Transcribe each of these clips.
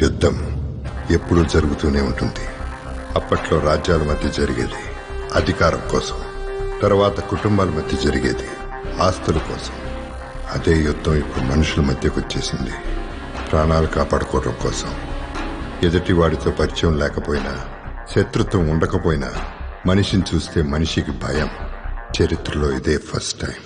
యుద్ధం ఎప్పుడూ జరుగుతూనే ఉంటుంది. అప్పట్లో రాజ్యాల మధ్య జరిగేది అధికారం కోసం, తర్వాత కుటుంబాల మధ్య జరిగేది ఆస్తుల కోసం. అదే యుద్ధం ఇప్పుడు మనుషుల మధ్యకు వచ్చేసింది, ప్రాణాలు కాపాడుకోవడం కోసం. ఎదుటివాడితో పరిచయం లేకపోయినా, శత్రుత్వం ఉండకపోయినా మనిషిని చూస్తే మనిషికి భయం. చరిత్రలో ఇదే ఫస్ట్ టైం.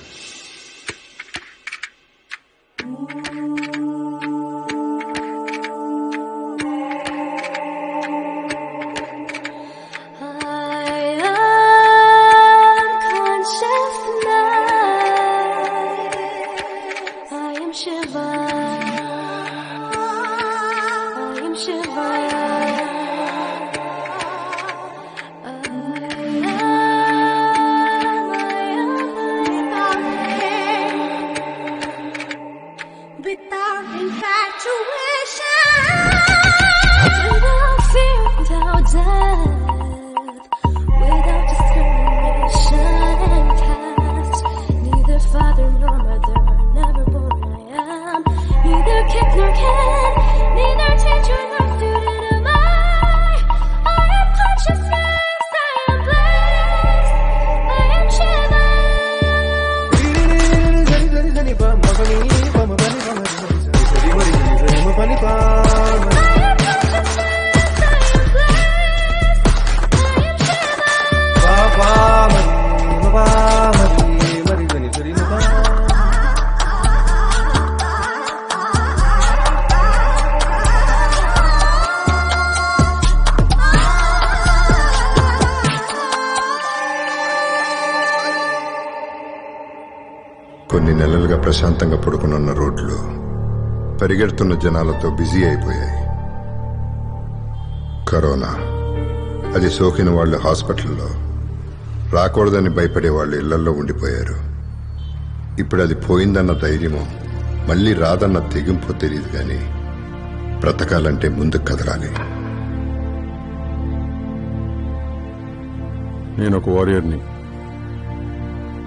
కొన్ని నెలలుగా ప్రశాంతంగా పడుకునున్న రోడ్లు పరిగెడుతున్న జనాలతో బిజీ అయిపోయాయి. కరోనా అది సోకిన వాళ్ళు హాస్పిటల్లో, రాకూడదని భయపడే వాళ్ళు ఇళ్లలో ఉండిపోయారు. ఇప్పుడు అది పోయిందన్న ధైర్యమో మళ్లీ రాదన్న తెగింపో తెలియదు, కానీ బ్రతకాలంటే ముందుకు కదలాలి. నేను ఒక వారియర్ని.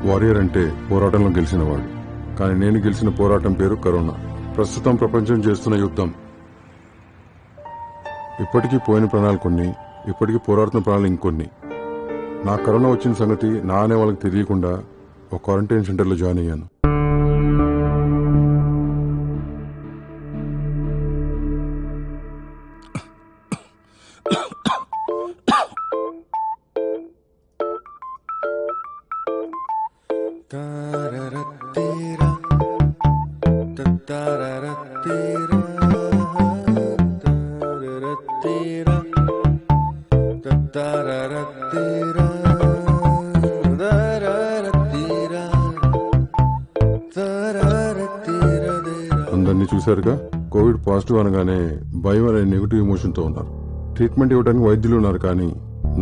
వారియర్ అంటే పోరాటంలో గెలిచినవాడు. కానీ నేను గెలిచిన పోరాటం పేరు కరోనా. ప్రస్తుతం ప్రపంచం చేస్తున్న యుద్ధం. ఇప్పటికీ పోయిన ప్రాణాలు కొన్ని, ఇప్పటికీ పోరాడుతున్న ప్రాణాలు ఇంకొన్ని. నా కరోనా వచ్చిన సంగతి నా అనే వాళ్ళకి తెలియకుండా ఒక క్వారంటైన్ సెంటర్లో జాయిన్ అయ్యాను. అందరినీ చూశారుగా. కోవిడ్ పాజిటివ్ అనగానే భయం అనే నెగిటివ్ ఎమోషన్ తో ఉన్నారు. ట్రీట్మెంట్ ఇవ్వడానికి వైద్యులు ఉన్నారు, కానీ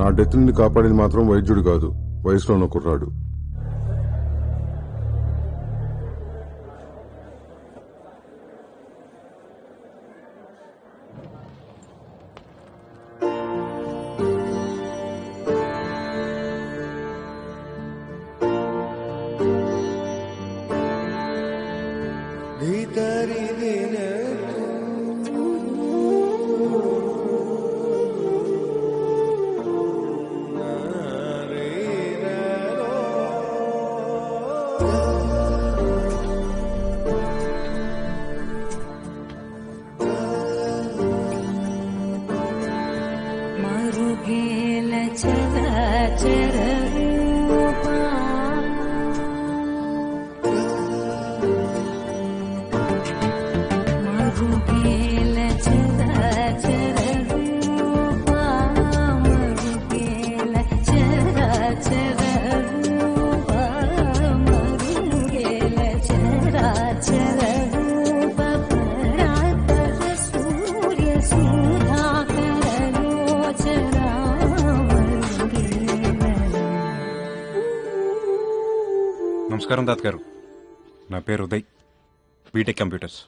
నా డెత్ నుండి కాపాడేది మాత్రం వైద్యుడు కాదు, వయసులో ఉన్న కుర్రాడు. నమస్కారం తాత గారు. నా పేరు ఉదయ్, బీటెక్ కంప్యూటర్స్.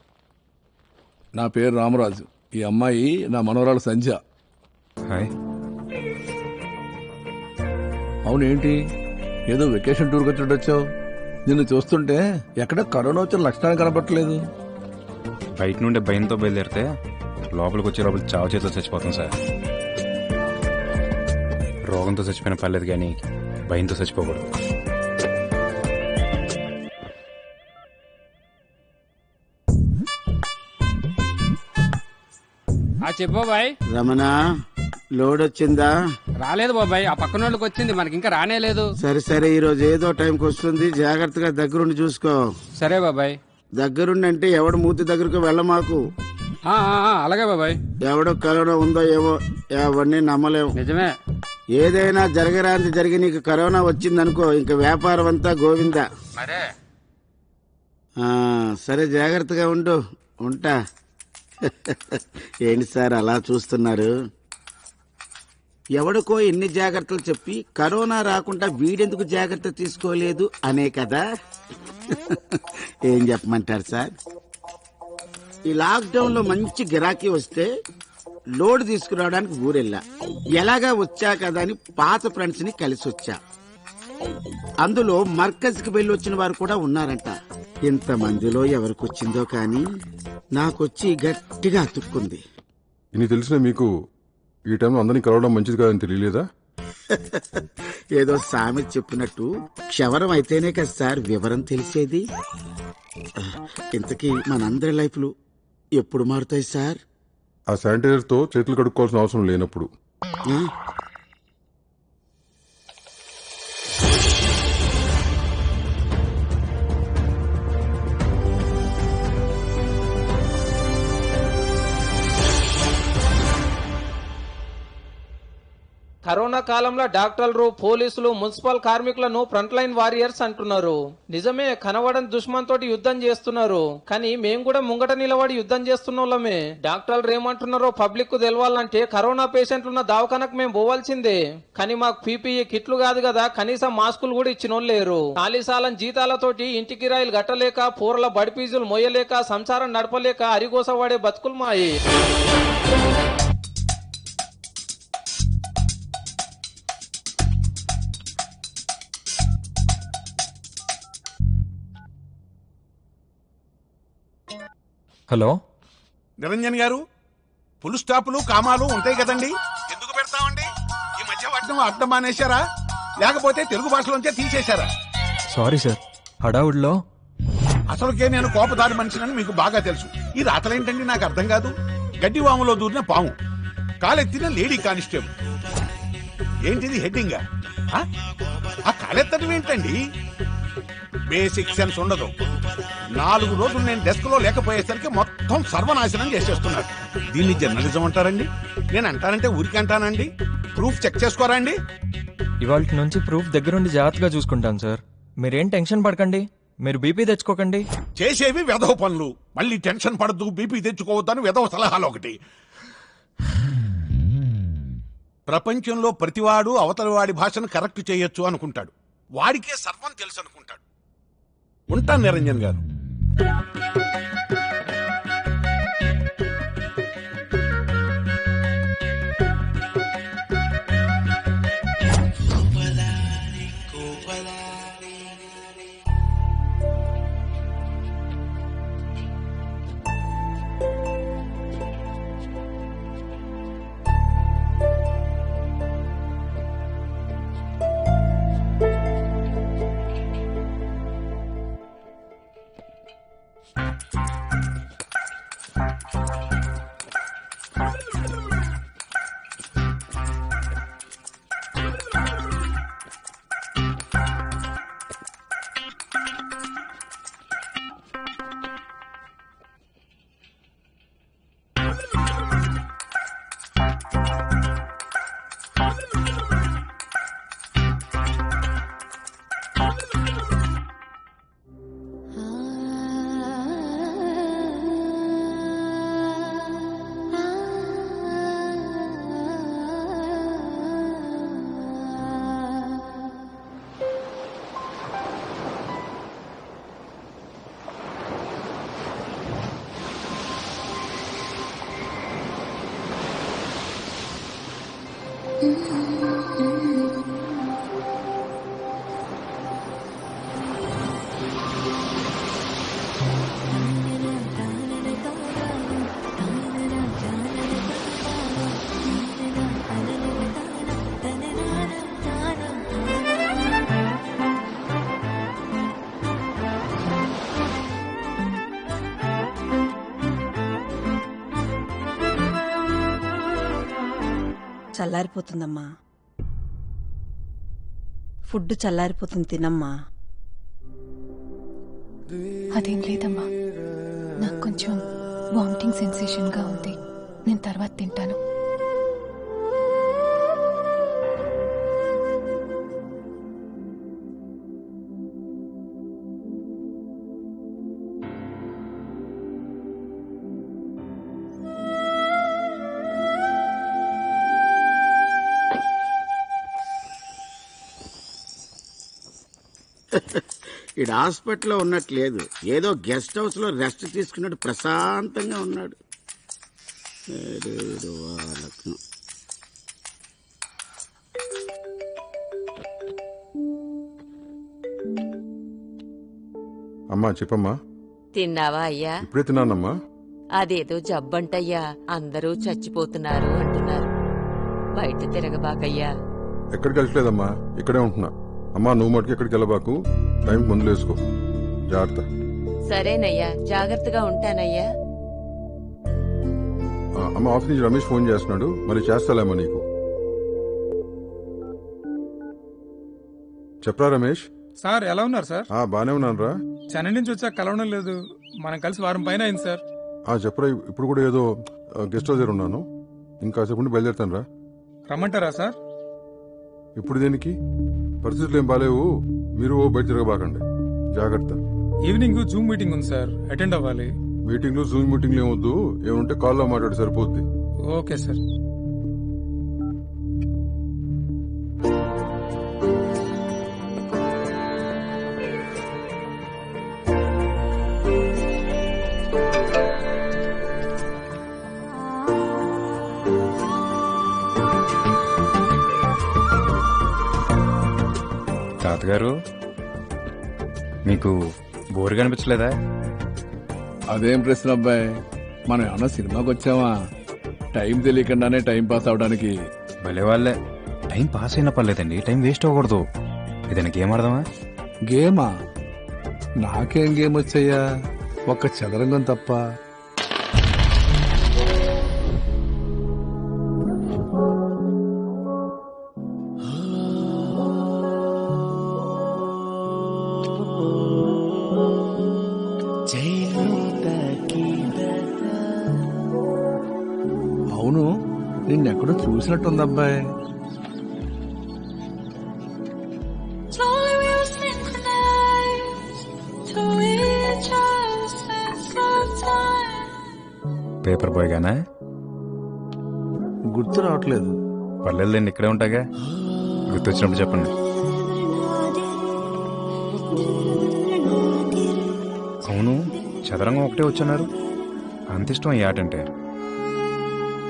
నా పేరు రామరాజు. ఈ అమ్మాయి నా మనవరాలు సంధ్య. హాయ్. అవునేంటి ఏదో వెకేషన్ టూర్కి వచ్చి వచ్చావు? నిన్ను చూస్తుంటే ఎక్కడ కరోనా వచ్చిన లక్షణాలు కనపట్టలేదు. బయట నుండి భయంతో బయలుదేరితే లోపలికి వచ్చే లోపల చావు చేతిలో చచ్చిపోతాం సార్. రోగంతో చచ్చిపోయిన పర్లేదు కానీ భయంతో చచ్చిపోకూడదు. చెప్పు బాబాయ్. రమణ, లోడ్ వచ్చిందా? రాలేదు బాబాయ్, ఆ పక్కన వాళ్ళకి వచ్చింది, మనకి ఇంకా రానేలేదు. సరే సరే, ఈ రోజు ఏదో టైంకి వస్తుంది, జాగ్రత్తగా దగ్గరుండి చూసుకో. సరే బాబాయ్. దగ్గరుండి అంటే ఎవడు మూతి దగ్గరకు వెళ్ళమాకు. అలాగే బాబాయ్. ఎవడో కరోనా ఉందో ఏమో, ఎవరిని నమ్మలేము. నిజమే. ఏదైనా జరగరాంది జరిగి నీకు కరోనా వచ్చిందనుకో, ఇంక వ్యాపారం అంతా గోవిందా. మరే సరే, జాగ్రత్తగా ఉండు. ఉంటా. ఏంటి సార్ అలా చూస్తున్నారు? ఎవడికో ఎన్ని జాగ్రత్తలు చెప్పి కరోనా రాకుండా వీడెందుకు జాగ్రత్త తీసుకోలేదు అనే కదా. ఏం చెప్పమంటారు సార్? ఈ లాక్డౌన్ లో మంచి గిరాకీ వస్తే లోడ్ తీసుకురావడానికి ఊరెళ్ళా. ఎలాగా వచ్చా కదా అని పాత ఫ్రెండ్స్ ని కలిసి వచ్చా. అందులో మర్కజ్ కి వెళ్ళి వచ్చిన వారు కూడా ఉన్నారంట. ఇంతమందిలో ఎవరికొచ్చిందో కానీ నాకొచ్చి గట్టిగా అతుక్కుంది. ఇన్ని తెలిసిన మీకు ఈ టైంలో అందరినీ కలవడం మంచిది కాదని తెలియలేదా? ఏదో సామెత చెప్పినట్టు క్షవరం అయితేనే కదా సార్ వివరం తెలిసేది. ఇంతకీ మనందరి లైఫ్లు ఎప్పుడు మారుతాయి సార్? ఆ శానిటైజర్తో చేతులు కడుక్కోవాల్సిన అవసరం లేనప్పుడు. కరోనా కాలంలో డాక్టర్లు, పోలీసులు, మున్సిపల్ కార్మికులను ఫ్రంట్ లైన్ వారియర్స్ అంటున్నారు. నిజమే, కనబడని దుష్మన్ తోటి యుద్ధం చేస్తున్నారు. కానీ మేము కూడా ముంగట నిలబడి యుద్ధం చేస్తున్నోళ్ళమే. డాక్టర్లు ఏమంటున్నారో పబ్లిక్ కు తెలవాలంటే కరోనా పేషెంట్లు ఉన్న దవాఖానకు మేము పోవాల్సిందే. కానీ మాకు పీపీఈ కిట్లు కాదు కదా, కనీసం మాస్కులు కూడా ఇచ్చినోళ్ళు లేరు. ఖాళీసాలం జీతాలతోటి ఇంటి కిరాయిలు గట్టలేక, పూరల బడి ఫీజులు మొయ్యలేక, సంసారం నడపలేక అరిగోస వాడే బతుకులు మాయి. హలో నిరంజన్ గారు, ఫుల్ స్టాపులు కామాలు ఉంటాయి కదండి, ఎందుకు పెడతామండి? ఈ మధ్య వాటిని అర్థం మానేశారా, లేకపోతే తెలుగు భాషలోంచే తీసేశారా? సారీ సార్, హడావుడిలో. అసలుకే నేను కోపదారి మనిషినని మీకు బాగా తెలుసు. ఈ రాతలేంటండి నాకు అర్థం కాదు. గడ్డివాములో దూరిన పాము, కాలెత్తిన లేడీ కానిస్టేబుల్. ఏంటిది హెడ్డింగ్? ఆ కాలెత్తడం ఏంటండి? బేసిక్ సెన్స్ ఉండదు. 4 రోజులు నేను డెస్క్ లో లేకపోయేసరికి మొత్తం సర్వనాశనం చేసేస్తున్నారు. దీన్ని జర్నలిజం అంటారండి? నేను అంటానంటే ఊరికి అంటానండి? ప్రూఫ్ చెక్ చేసుకోరా అండి? ఇవాళ నుంచి ప్రూఫ్ దగ్గరుండి జాగ్రత్తగా చూసుకుంటాను సార్. మీరేం టెన్షన్ పడకండి, మీరు బీపీ తెచ్చుకోకండి. చేసేవి వెధవ పనులు, మళ్ళీ టెన్షన్ పడద్దు, బీపీ తెచ్చుకోవద్దని వెధవ సలహాలు ఒకటి. ప్రపంచంలో ప్రతివాడు అవతలివాడి భాషను కరెక్ట్ చేయొచ్చు అనుకుంటాడు. వాడికే సర్వం తెలుసు అనుకుంటాడు. ఉంటాను నిరంజన్ గారు. చల్లారిపోతుందమ్మా. ఫుడ్ చల్లారిపోతుంది, తినమ్మా. అదేం లేదమ్మా, నాకు కొంచెం వామిటింగ్ సెన్సేషన్గా ఉంది. నేను తర్వాత తింటాను. ఈడు హాస్పిటల్లో ఉన్నట్లేదు, ఏదో గెస్ట్ హౌస్ లో రెస్ట్ తీసుకున్నట్టు ప్రశాంతంగా ఉన్నాడు. అమ్మా చెప్పమ్మా. తిన్నావా అయ్యా? ఇప్పుడే తిన్నానమ్మా. అదేదో జబ్బంటయ్యా, అందరూ చచ్చిపోతున్నారు అంటున్నారు. బయట తిరగబాకయ్యా. ఎక్కడికి వెళ్ళట్లేదమ్మా, ఇక్కడే ఉంటున్నా. అమ్మా నువ్వు మటుకు ఎక్కడికి వెళ్ళబాకు, టైంకి మందులు వేసుకో. జాగ్రత్త. సరేనయ్యా, జాగ్రత్తగా ఉంటానయ్యా. అమ్మ ఆఫీస్ నుంచి రమేష్ ఫోన్ చేస్తున్నాడు, మరి చేస్తాలేమ్మా నీకు. చెప్పరా రమేష్. సార్ ఎలా ఉన్నారు సార్? బానే ఉన్నాను రా. చెన్నై నుంచి వచ్చాక కలవడం లేదు, మనం కలిసి వారం పైన అయింది సార్. చెప్పరా, ఇప్పుడు కూడా ఏదో గెస్ట్ హౌస్ దగ్గర ఉన్నాను, ఇంకా సేపు బయలుదేరుతాను రా. రమ్మంటారా సార్? ఇప్పుడు దేనికి? పరిస్థితులు ఏం బాలేవు, మీరు బయట తిరగబాకండి, జాగ్రత్త. ఈవినింగ్ జూమ్ మీటింగ్ ఉంది సార్, అటెండ్ అవ్వాలి. మీటింగ్లు జూమ్ మీటింగ్లు ఏమొద్దు, ఏముంటే కాల్లో మాట్లాడి సరిపోద్ది. Okay sir. తాతగారు, మీకు బోరుగా అనిపించలేదా? అదేం ప్రశ్న అబ్బాయి, మనం ఏమన్నా సినిమాకి వచ్చావా? టైం తెలియకుండానే టైం పాస్ అవడానికి. భలే వాళ్ళే. టైం పాస్ అయినా పర్లేదండి, టైం వేస్ట్ అవ్వకూడదు. ఏదైనా గేమ్ ఆడదామా? గేమా? నాకేం గేమ్ వచ్చాయా, ఒక్క చదరంగం తప్ప. అవును, నిన్నెక్కడో చూసినట్టుంది అబ్బాయి. పేపర్ బాయ్ గానా? గుర్తు రావట్లేదు. పర్లేదులేండి, ఇక్కడే ఉంటాగా, గుర్తొచ్చినప్పుడు చెప్పండి. అవును, చదరంగం ఒకటే వచ్చన్నారు, అంత ఇష్టం ఈ ఆట అంటే.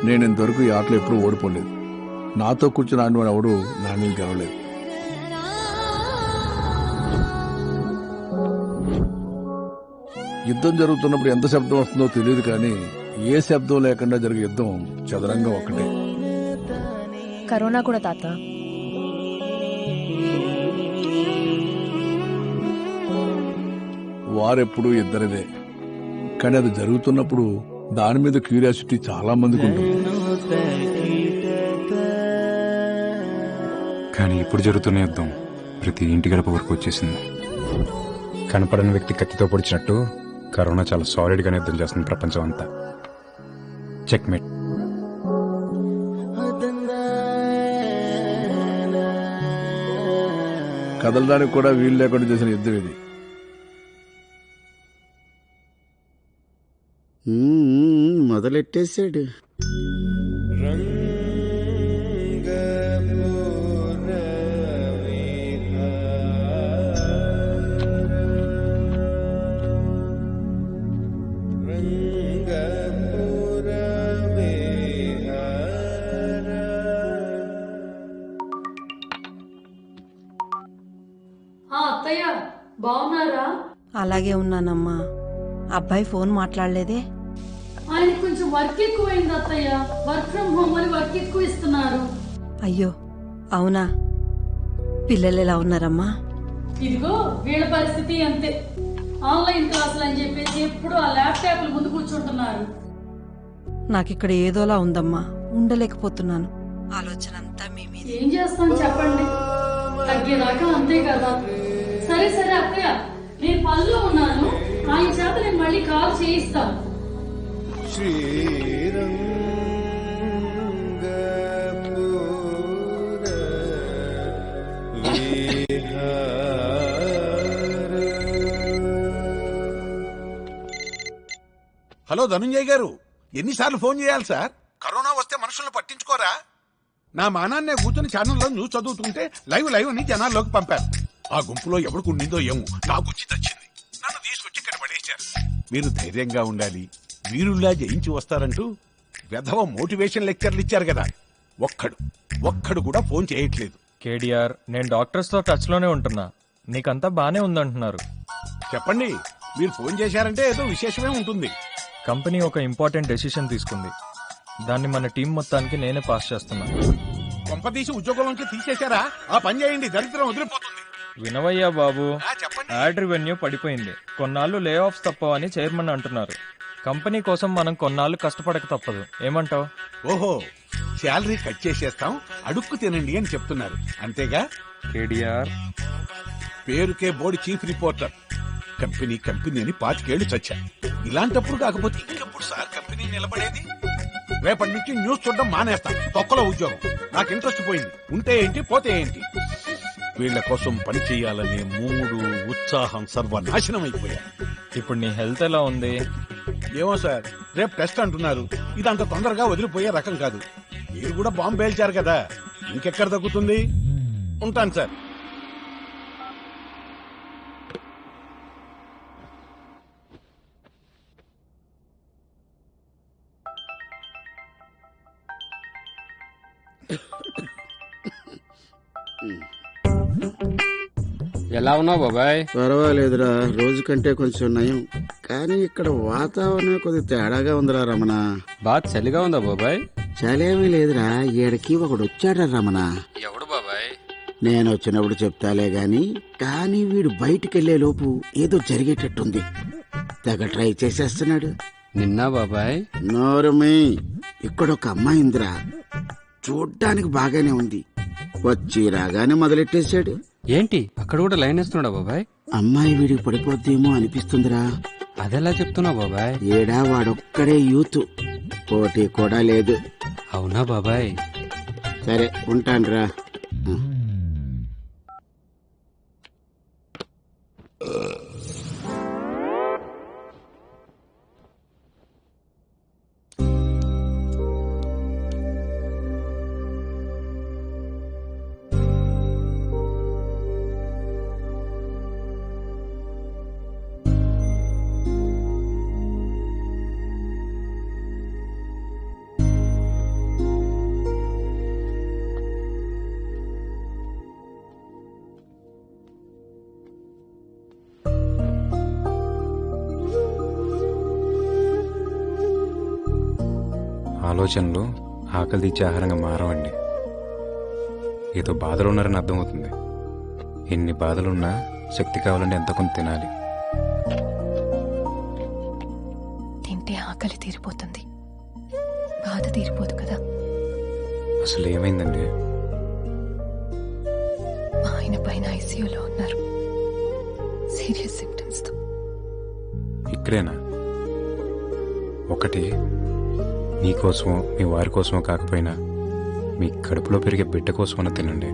నేను ఇంతవరకు ఈ ఆటలో ఎప్పుడూ ఓడిపోలేదు. నాతో కూర్చుని ఆడినవాడు ఎవడు నా మీద గెలవలేదు. యుద్ధం జరుగుతున్నప్పుడు ఎంత శబ్దం వస్తుందో తెలియదు, కానీ ఏ శబ్దం లేకుండా జరిగే యుద్ధం చదరంగం ఒకటే. కరోనా కూడా తాత. వారెప్పుడు ఇద్దరిదే, కానీ అది జరుగుతున్నప్పుడు దాని మీద క్యూరియాసిటీ చాలా మందికి ఉంటుంది. కానీ ఇప్పుడు జరుగుతున్న యుద్ధం ప్రతి ఇంటి గడప వరకు వచ్చేసింది. కనపడని వ్యక్తి కత్తితో పొడిచినట్టు కరోనా చాలా సాలిడ్గానే యుద్ధం చేస్తుంది ప్రపంచం అంతా. చెక్మేట్. కదలడానికి కూడా వీలు లేకుండా చేసిన యుద్ధం ఇది. మొదలెట్టేశాడు. అత్తయ్య బాగున్నారా? అలాగే ఉన్నానమ్మా. అబ్బాయి ఫోన్ మాట్లాడలేదే? ఆయన కొంచెం వర్క్ ఎక్కువైంది అత్తయ్య, వర్క్ ఫ్రమ్ హోమ్ అని వర్క్ ఎక్కువ ఇస్తున్నారు. అయ్యో అవునా? పిల్లలు ఎలా ఉన్నారమ్మా? ఇదిగో వీళ్ళ పరిస్థితి అంతే. ఆన్లైన్ క్లాసులు అని చెప్పేసి ఎప్పుడు ఆ ల్యాప్టాప్ల ముందు కూర్చుంటున్నారు. నాకిక్కడ ఏదోలా ఉందమ్మా, ఉండలేకపోతున్నాను. ఆలోచన అంతా మీ మీద. ఏం చేస్తాం చెప్పండి, తగ్గేదాకా అంతే కదా. సరే సరే అత్తయ్య, నేను పనిలో ఉన్నాను, ఆయన చేత నేను మళ్ళీ కాల్ చేయిస్తాను. హలో ధనుంజయ్ గారు, ఎన్నిసార్లు ఫోన్ చేయాలి సార్? కరోనా వస్తే మనుషులను పట్టించుకోరా? నా మానాన్నే కూర్చొని ఛానల్లో న్యూస్ చదువుతుంటే లైవ్ అని జనాల్లోకి పంపారు. ఆ గుంపులో ఎవరికి ఉండిందో ఏమో, నాకు వచ్చి తెచ్చింది. నన్ను తీసుకొచ్చి ఇక్కడ పడేశారు. మీరు ధైర్యంగా ఉండాలి, వీరుల్లా జయించి వస్తారంటూ వెధవ మోటివేషన్ లెక్చర్లు ఇచ్చారు కదా. ఒక్కడు కూడా ఫోన్ చేయట్లేదు. కేడిఆర్, నేను డాక్టర్స్ తో టచ్ లోనే ఉంటున్నా. నీకంతా బానే ఉందంటున్నారు. చెప్పండి, మీరు ఫోన్ చేశారంటే ఏదో విశేషమే ఉంటుంది. కంపెనీ ఒక ఇంపార్టెంట్ డెసిషన్ తీసుకుంది. దాన్ని మన టీం మొత్తానికి నేనే పాస్ చేస్తున్నా. కొంపదీసి ఉద్యోగం నుంచి తీసేశారా? ఆ పని చేయండి, దరిద్రం వదిలిపోతుంది. వినవయ్యా బాబు, యాడ్ రెవెన్యూ పడిపోయింది. కొన్నాళ్ళు లే ఆఫ్స్ తప్పవని చైర్మన్ అంటున్నారు. కంపెనీ కోసం మనం కొన్నాళ్ళు కష్టపడక తప్పదు. ఏమంటావు? ఓహో, శాలరీ కట్ చేసేస్తాం, అడుక్కు తినండి అని చెప్తున్నారు, అంతేగా? కేడిఆర్ పేరుకే బోర్డు చీఫ్ రిపోర్టర్. కంపెనీ అని 25 ఏళ్లు చచ్చా. ఇలాంటప్పుడు కాకపోతే ఇంకెప్పుడు సార్ కంపెనీ నిలబడేది? రేపటి నుంచి న్యూస్ చూడడం మానేస్తా. తొక్కలో ఉద్యోగం, నాకు ఇంట్రెస్ట్ పోయింది. ఉంటే ఏంటి, పోతే ఏంటి? వీళ్ల కోసం పని చేయాలనే మూడు, ఉత్సాహం సర్వనాశనం అయిపోయా. ఇప్పుడు నీ హెల్త్ ఎలా ఉంది? ఏమో సార్, రేపు టెస్ట్ అంటున్నారు. ఇదంత తొందరగా వదిలిపోయే రకం కాదు. మీరు కూడా బాంబు పేల్చారు కదా, ఇంకెక్కడ తగ్గుతుంది? ఉంటాను సార్. ఎలా ఉన్నావు బాబాయ్? పర్వాలేదురా, రోజు కంటే కొంచెం నయం. కానీ ఇక్కడ వాతావరణం కొద్దిగా తేడాగా ఉందిరా రమణ. బాగా చలిగా ఉందా బాబాయ్? చలేమీ లేదురా, ఈడకి ఒకడు వచ్చాడా రమణ. ఎవడు బాబాయ్? నేను వచ్చినప్పుడు చెప్తాలే గాని. కానీ వీడు బయటికెళ్లే లోపు ఏదో జరిగేటట్టుంది. తెగ ట్రై చేసేస్తున్నాడు. నిన్న బాబాయ్ నోరమే, ఇక్కడ ఒక అమ్మాయిందిరా, చూడ్డానికి బాగానే ఉంది. వచ్చి రాగానే మొదలెట్టేశాడు. ఏంటి అక్కడ కూడా లైన్ వేస్తున్నాడా బాబాయ్? అమ్మాయి వీడికి పడిపోద్దేమో అనిపిస్తుందిరా. అదెలా చెప్తున్నావు బాబాయ్? ఏడా వాడొక్కడే యూత్, పోటీ కూడా లేదు. అవునా బాబాయ్? సరే ఉంటానురా. ఆలోచనలు ఆకలి తీర్చే ఆహారంగా మారవండి. ఏదో బాధలు ఉన్నారని అర్థమవుతుంది. ఎన్ని బాధలున్నా శక్తి కావాలంటే ఎంత కొంత తినాలి. తింటే ఆకలి తీరిపోతుంది, బాధ తీరిపోదు కదా. అసలు ఏమైందండి? మా ఆయన పైన ఐసీయూలో ఉన్నారు, సీరియస్ సిమ్టమ్స్ తో. ఇక్కడేనా? ఒకటి మీకోసమో మీ వారి కోసమో కాకపోయినా మీ కడుపులో పెరిగే బిడ్డ కోసమన్నా తినండి.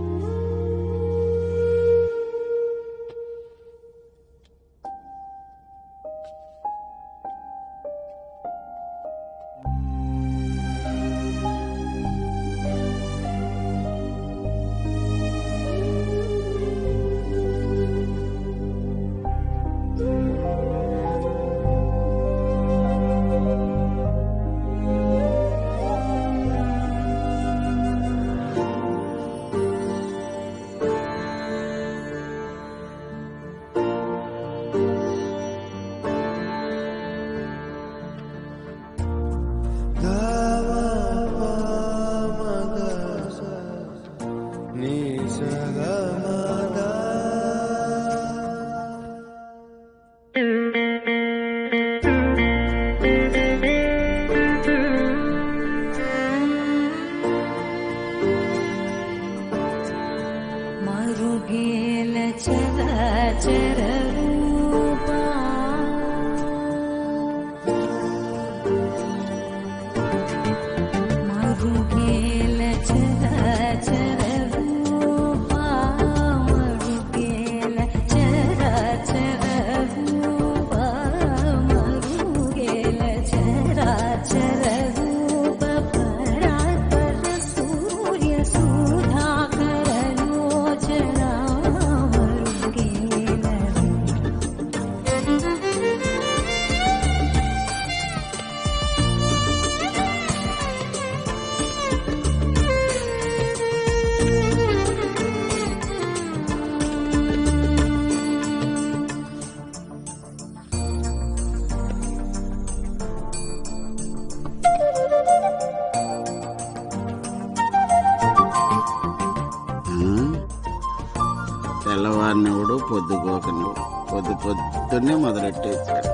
పొద్దుగోక నువ్వు పొద్దున్నే మొదలెట్టేశాడు.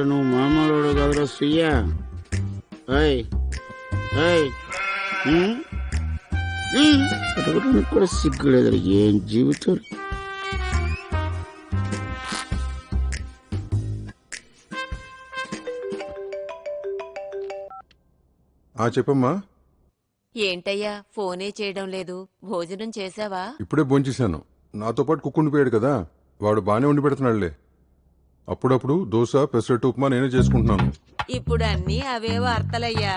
నువ్వు మామూలు కదరా శ్రీయా. కూడా సిగ్గులేదు. ఏం జీవితం. చెప్పమ్మా. ఏంటయ్యా ఫోనే చేయడం లేదు? భోజనం చేసావా? ఇప్పుడే భోంచేశాను. నాతో పాటు కుక్కుండిపోయాడు కదా, వాడు బానే ఉండి పెడుతున్నాడులే. అప్పుడప్పుడు దోశ పెసరట్టు ఉప్మా నేనే చేసుకుంటున్నాను. ఇప్పుడు అన్ని అవే వార్తలయ్యా.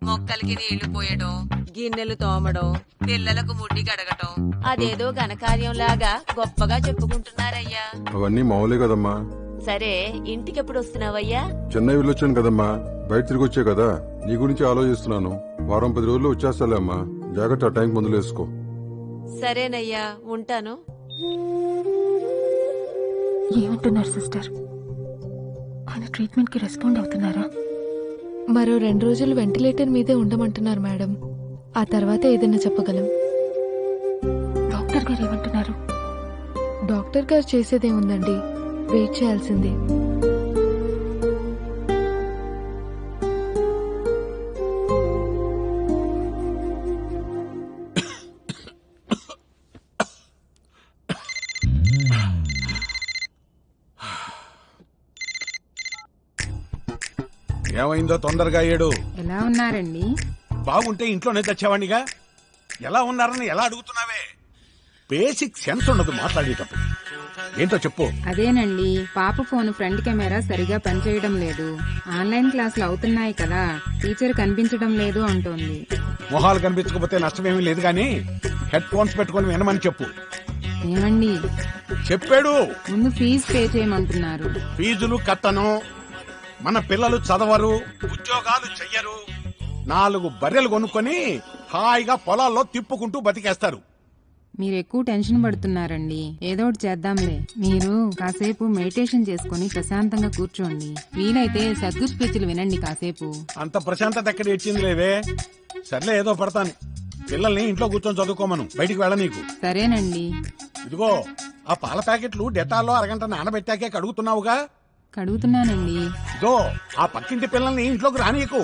మొక్కలకి నీళ్లు పోయడం, గిన్నెలు తోమడం, పిల్లలకు ముడ్డి కడగటం అదేదో ఘనకార్యంలాగా గొప్పగా చెప్పుకుంటున్నారయ్యా. అవన్నీ మామూలే కదమ్మా. సరే ఇంటికెప్పుడు వస్తున్నావయ్యా? చెన్నై వెళ్ళొచ్చాను కదమ్మా, బయట తిరిగి వచ్చే కదా, నీ గురించి ఆలోచిస్తున్నాను. వారం 10 రోజుల్లో వచ్చేస్తాలే అమ్మా. జాగ్రత్త, టైంకి మందులు వేసుకో. సరేనయ్యా, ఉంటాను. ఏమంటున్నారు సిస్టర్? ఆయన ట్రీట్మెంట్ కి రెస్పాండ్ అవుతున్నారా? మరో 2 రోజులు వెంటిలేటర్ మీదే ఉండమంటున్నారు మేడం. ఆ తర్వాత ఏదైనా చెప్పగలం. డాక్టర్ గారు ఏమంటున్నారు? డాక్టర్ గారు చేసేదేముందండి, వెయిట్ చేయాల్సిందే. ఏమైందో తొందరగా ఏడు. ఎలా ఉన్నారండి? బాగుంటే ఇంట్లోనే తెచ్చేవాడిగా. ఎలా ఉన్నారని ఎలా అడుగుతున్నావే? బేసిక్ సెన్స్ ఉండదు మాట్లాడేటప్పుడు. ఏంటో చెప్పు. అదేనండి, పాప ఫోన్ ఫ్రంట్ కెమెరా సరిగా పనిచేయడం లేదు. ఆన్లైన్ క్లాసులు అవుతున్నాయి కదా, టీచర్ కనిపించడం లేదు అంటోంది. మొహాలు కనిపించకపోతే నష్టమేమీ లేదు గాని హెడ్ ఫోన్స్ పెట్టుకుని వినమని చెప్పు. ఏమండి చెప్పాడు. ముందు ఫీజు పే చేయమంటున్నారు. ఫీజులు కట్టను, మన పిల్లలు చదవరు, ఉద్యోగాలు చెయ్యరు, 4 బర్రెలు కొనుక్కొని హాయిగా పొలాల్లో తిప్పుకుంటూ బతికేస్తారు. మీరు ఎక్కువ టెన్షన్ పడుతున్నారండి. ఏదో ఒకటి చేద్దాంలే. మీరు కాసేపు మెడిటేషన్ చేసుకుని ప్రశాంతంగా కూర్చోండి. వీలైతే సద్దు స్పీచ్లు వినండి కాసేపు. అంత ప్రశాంతత ఎక్కడ ఇచ్చింది లేవే. సర్లే, ఏదో పడతాను. పిల్లల్ని ఇంట్లో కూర్చొని చదువుకోమను, బయటికి వెళ్ళ నీకు. సరేనండి. ఇదిగో, ఆ పాల ప్యాకెట్లు డెటాల్లో అరగంట నానబెట్టాకే కడుగుతున్నావుగా? కడుగుతున్నానండి. ఇదో, ఆ పక్కింటి పిల్లల్ని ఇంట్లోకి రానీయకు.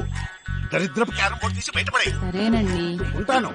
దరిద్రపు క్యారం బోర్డు తీసి బయటపడే. సరేనండి, ఉంటాను.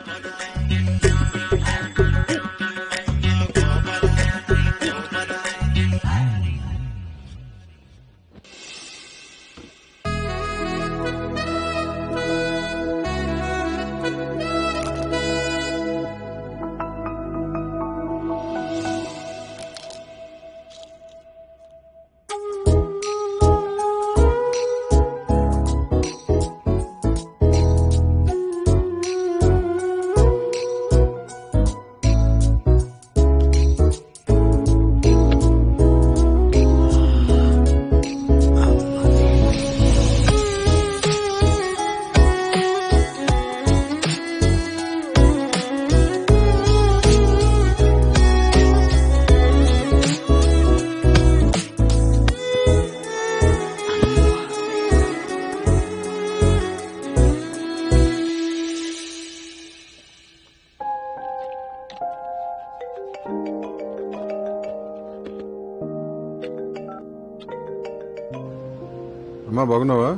అమ్మా, బాగున్నావా?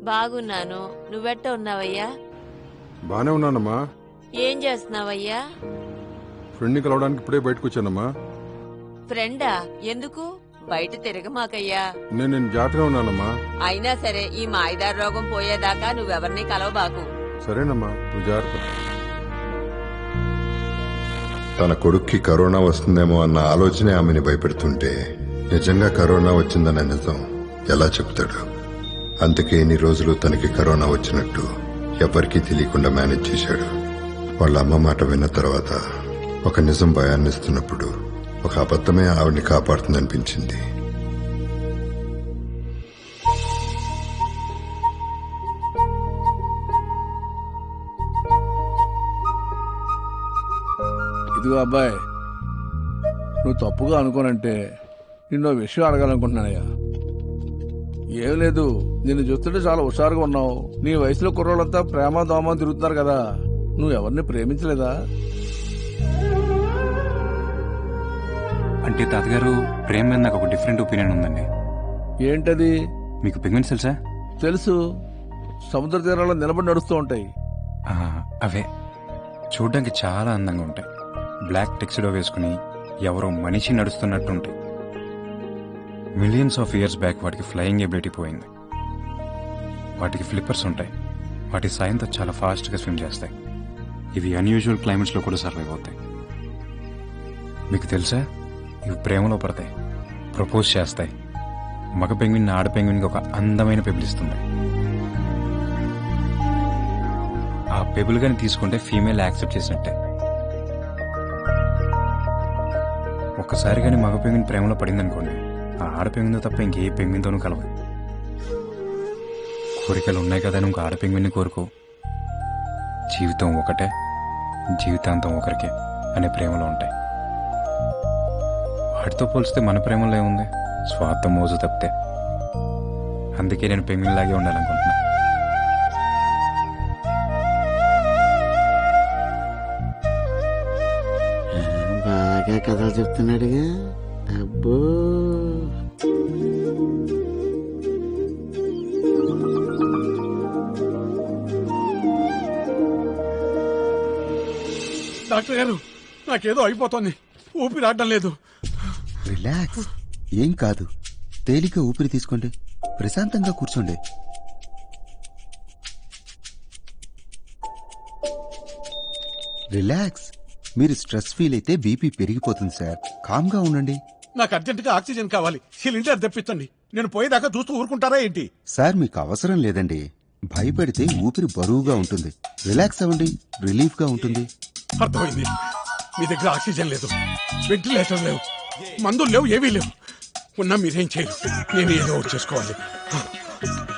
బాగున్నాను. నువ్వెట్ట ఉన్నావయ్యా? బానే ఉన్నానమ్మా. ఏం చేస్తున్నావయ్యా? ఫ్రెండ్ని కలవడానికి ఇప్పుడే బయటకు వచ్చానమ్మా. ఫ్రెండా? ఎందుకు? బయట తిరగమాకయ్యా. నేను జాగ్రత్తగా ఉన్నానమ్మా. అయినా సరే, ఈ మాయిదారు రోగం పోయేదాకా నువ్వెవరిని కలవబాకు. సరేనమ్మా, నువ్వు జాగ్రత్త. తన కొడుక్కి కరోనా వస్తుందేమో అన్న ఆలోచనే ఆమెని భయపెడుతుంటే నిజంగా కరోనా వచ్చిందన్న నిజం ఎలా చెప్తాడు? అందుకే ఇన్ని రోజులు తనకి కరోనా వచ్చినట్టు ఎవరికీ తెలియకుండా మేనేజ్ చేశాడు. వాళ్ళ అమ్మ మాట విన్న తర్వాత ఒక నిజం భయాన్నిస్తున్నప్పుడు ఒక అబద్ధమే ఆవిడ్ని కాపాడుతుందనిపించింది. ఇదిగో అబ్బాయి, నువ్వు తప్పుగా అనుకోనంటే నిన్నో విషయం అడగాలనుకుంటున్నానయ్యా. ఏం లేదు, నిన్ను చూస్తుంటే చాలా హుషారుగా ఉన్నావు. నీ వయసులో కుర్రోళ్ళంతా ప్రేమ దోమ తిరుగుతున్నారు కదా, నువ్వు ఎవరిని ప్రేమించలేదా? అంటే తాతగారు, ప్రేమ మీద నాకు ఒక డిఫరెంట్ ఒపీనియన్ ఉందండి. ఏంటది? మీకు పెంగ్విన్స్ తెలుసా? తెలుసు, సముద్ర తీరాల్లో నిలబడి నడుస్తూ ఉంటాయి. అవే చూడ్డానికి చాలా అందంగా ఉంటాయి. బ్లాక్ టెక్సిడో వేసుకుని ఎవరో మనిషి నడుస్తున్నట్టు ఉంటాయి. మిలియన్స్ ఆఫ్ ఇయర్స్ బ్యాక్ వాటికి ఫ్లయింగ్ ఎబిలిటీ పోయింది. వాటికి ఫ్లిప్పర్స్ ఉంటాయి. వాటి సాయంతో చాలా ఫాస్ట్గా స్విమ్ చేస్తాయి. ఇవి అన్యూజువల్ క్లైమేట్స్లో కూడా సర్వైవ్ అవుతాయి. మీకు తెలుసా, ఇవి ప్రేమలో పడతాయి, ప్రపోజ్ చేస్తాయి. మగ పెంగ్విన్ ఆడ పెంగ్విన్కి ఒక అందమైన పెబుల్ ఇస్తుంది. ఆ పెబుల్ గాని తీసుకుంటే ఫీమేల్ యాక్సెప్ట్ చేసినట్టే. ఒక్కసారి కానీ మగ పెంగ్విన్ ప్రేమలో పడిందనుకోండి, ఆ ఆడ పెంగ్విన్తో తప్ప ఇంకే పెంగ్విన్తోనూ కలవదు. కోరికలు ఉన్నాయి కదా ఇంకో ఆడ పెంగ్విన్ని కోరుకో. జీవితం ఒకటే, జీవితాంతం ఒకరికే అనే ప్రేమలో ఉంటాయి. వాటితో పోలిస్తే మన ప్రేమలో ఏముంది? స్వార్థం మోజు తప్పితే. అందుకే నేను పెంగ్విన్ లాగే ఉండాలనుకుంటున్నా. బాగా కథలు చెప్తున్నాడుగా. అబ్బో, డాక్టర్ గారు, నాకేదో అయిపోతుంది, ఊపిరి ఆడడం లేదు. రిలాక్స్, ఏం కాదు. తేలిక ఊపిరి తీసుకోండి, ప్రశాంతంగా కూర్చోండి. రిలాక్స్. మీరు స్ట్రెస్ ఫీల్ అయితే బీపీ పెరిగిపోతుంది సార్. కామ్ గా ఉండండి. నాకు అర్జెంటుగా ఆక్సిజన్ కావాలి, సిలిండర్ తెప్పించండి. నేను పోయేదాకా చూస్తూ ఊరుకుంటారా ఏంటి? సార్ మీకు అవసరం లేదండి. భయపడితే ఊపిరి బరువుగా ఉంటుంది. రిలాక్స్ అవ్వండి, రిలీఫ్ గా ఉంటుంది. అర్థమైంది. మీ దగ్గర ఆక్సిజన్ లేదు, వెంటిలేటర్ లేవు, మందులు లేవు, ఏవీ లేవు. ఉన్నా మీరేం చేయరు. నేను ఏదో ఒకటి చేసుకోవాలి.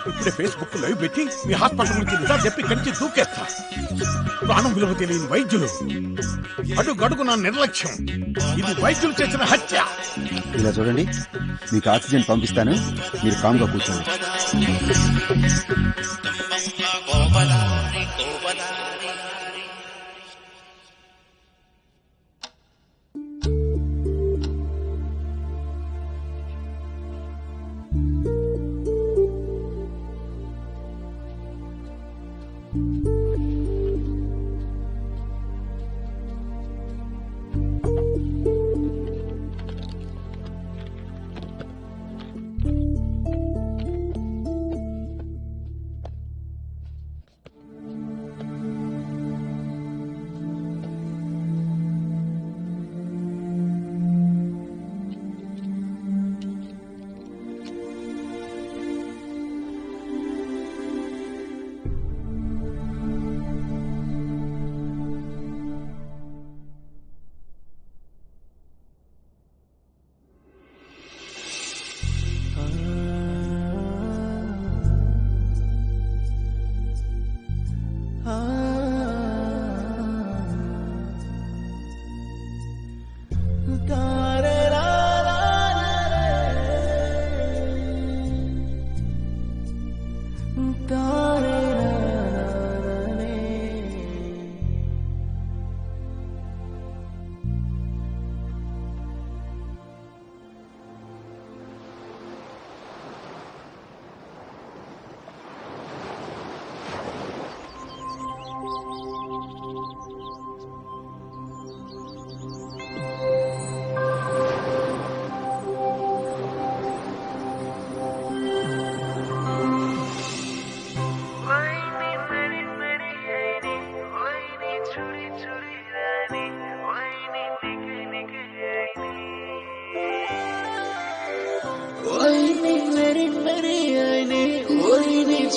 ఇప్పుడే ఫేస్బుక్ లైవ్ పెట్టి మీ హాస్పిటల్ గురించి నిజాలు చెప్పి కంచి దూకేస్తా. ప్రాణం విలువ తెలియని వైద్యులు, అడుగడుగు నా నిర్లక్ష్యం. ఇది వైద్యులు చేసిన హత్య. ఇలా చూడండి, మీకు ఆక్సిజన్ పంపిస్తాను, మీరు కామ్ గా కూర్చోండి.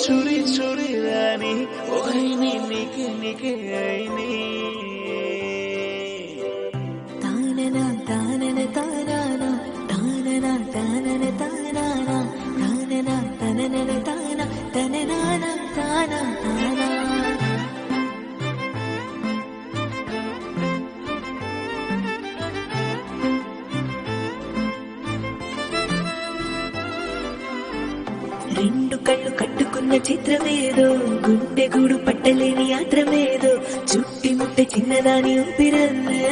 छुरी छुरी रानी ओइनी निके निके आईनी तानना तानना तानना तानना तानना तानना तानना तानना तानना तानना तानना రెండు కళ్ళు కట్టుకున్న చిత్రమేదో, గుండె గూడు పట్టలేని యాత్రమేదో, చుట్టి ముట్టె చిన్నదాని ఊపిరన్నే.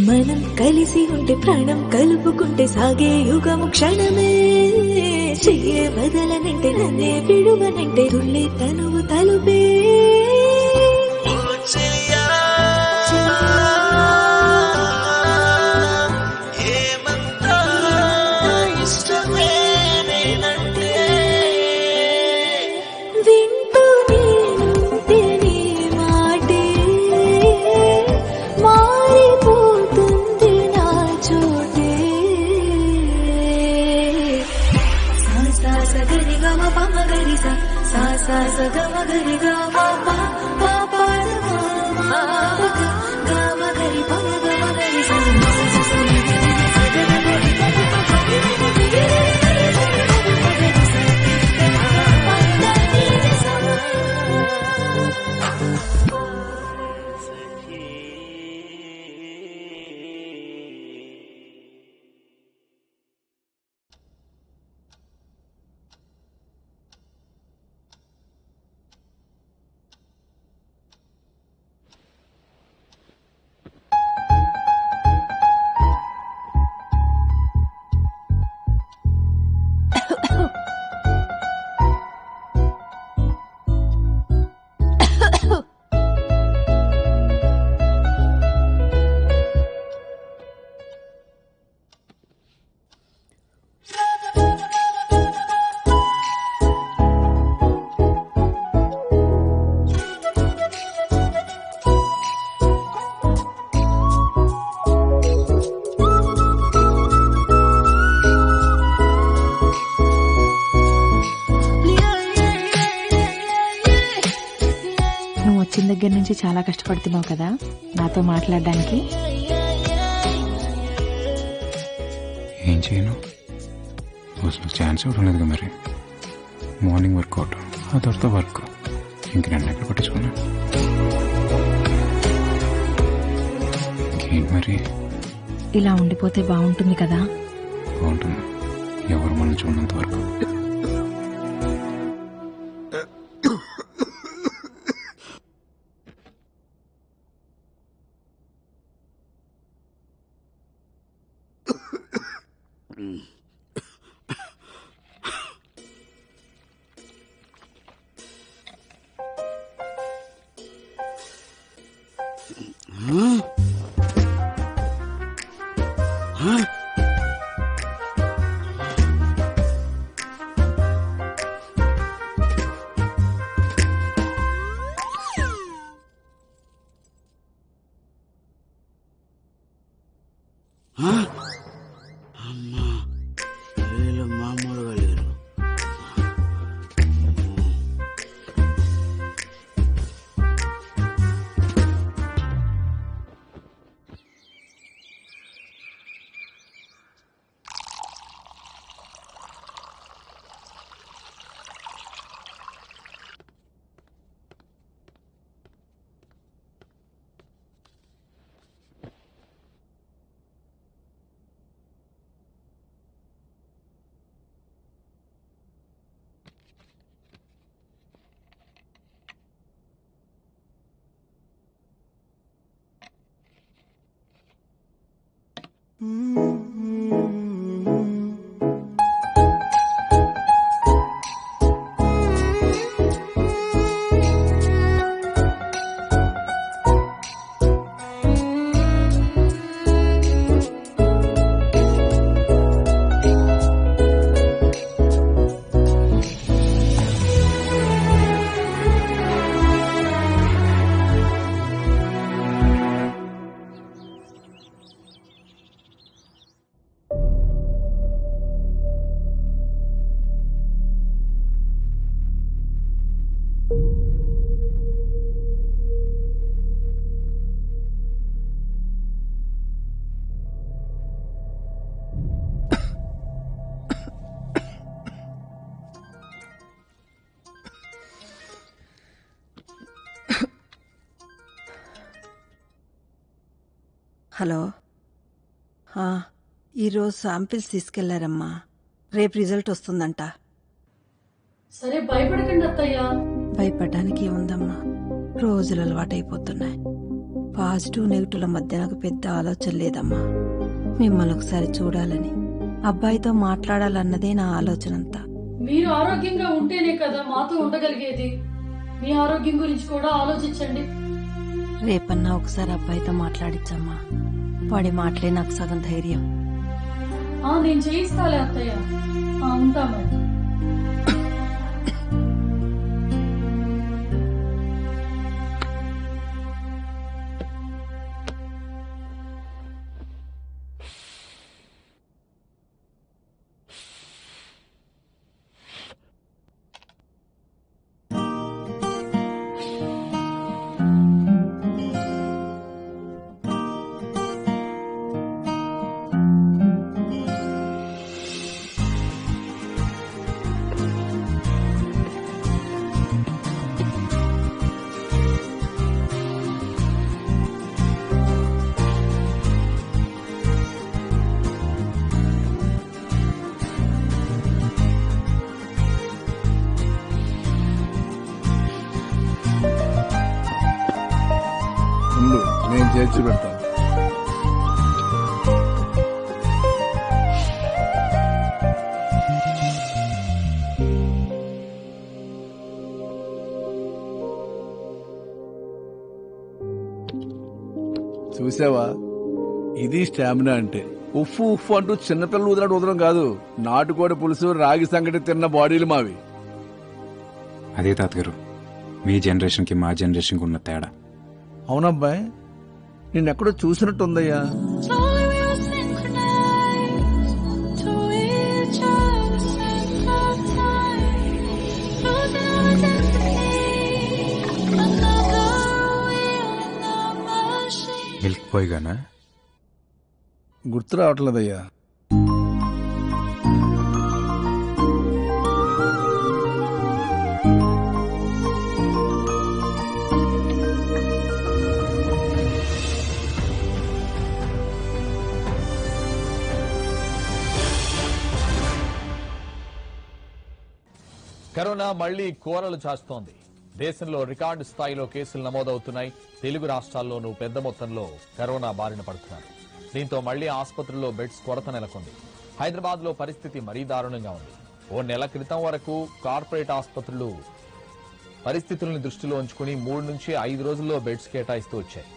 మనం కలిసి ఉంటే ప్రాణం కలుపుకుంటే సాగే యుగము క్షణమే. చెయ్యే వదలనంటే నన్నే విడువనంటే తుళ్ళి తనువు తలుపే. దగ్గర నుంచి చాలా కష్టపడుతున్నావు కదా నాతో మాట్లాడడానికి. ఏం చేయను, అసలు ఛాన్స్ ఇవ్వడం లేదు. మరి మార్నింగ్ వర్కౌట్, ఆ తర్వాత వర్క్, ఇంక నన్ను ఎక్కడ పట్టించుకున్నా. ఇంకేం మరి, ఇలా ఉండిపోతే బాగుంటుంది కదా. బాగుంటుంది, ఎవరు మనం చూడనంత వరకు. అమ్మా, వీళ్ళు మామూలుగా లేరు. హలో ఈరోజు శాంపిల్స్ తీసుకెళ్లారమ్మా. రేపు రిజల్ట్ వస్తుందంట. సరే భయపడకండి అత్తయ్య. భయపడడానికి ఏముందమ్మా, రోజులు అలవాటైపోతున్నాయి. పాజిటివ్ నెగిటివ్ల మధ్య నాకు పెద్ద ఆలోచన లేదమ్మా. మిమ్మల్ని ఒకసారి చూడాలని, అబ్బాయితో మాట్లాడాలన్నదే నా ఆలోచన అంతా. మీరు ఆరోగ్యంగా ఉంటేనే కదా మాతో ఉండగలిగేది. మీ ఆరోగ్యం గురించి కూడా ఆలోచించండి. రేపన్నా ఒకసారి అబ్బాయితో మాట్లాడించమ్మా. వాడి మాటలే నాకు సగం ధైర్యం. నేను చేయిస్తాలే అత్తయ్య. ఉంటా మరి. నేను చేర్చి పెడతాను. చూసావా, ఇది స్టామినా అంటే. ఉఫ్ఫు ఉఫ్ఫు అంటూ చిన్నపిల్లలు వదలడం కాదు. నాటుకోడి పులుసు, రాగి సంగటి తిన్న బాడీలు మావి. అదే తాతగారు, మీ జనరేషన్కి మా జనరేషన్కి ఉన్న తేడా. అవునబ్బాయి, నిన్నెక్కడో చూసినట్టుందయ్యా. మిల్క్ బాయ్ గానా? గుర్తు రావట్లేదయ్యా. కరోనా మళ్లీ కోరలు చాస్తోంది. దేశంలో రికార్డు స్థాయిలో కేసులు నమోదవుతున్నాయి. తెలుగు రాష్ట్రాల్లోనూ పెద్ద మొత్తంలో కరోనా బారిన పడుతున్నారు. దీంతో మళ్లీ ఆసుపత్రుల్లో బెడ్స్ కొరత నెలకొంది. హైదరాబాద్ లో పరిస్థితి మరీ దారుణంగా ఉంది. ఓ నెల క్రితం వరకు కార్పొరేట్ ఆసుపత్రులు పరిస్థితులను దృష్టిలో ఉంచుకుని 3 నుంచి 5 రోజుల్లో బెడ్స్ కేటాయిస్తూ వచ్చాయి.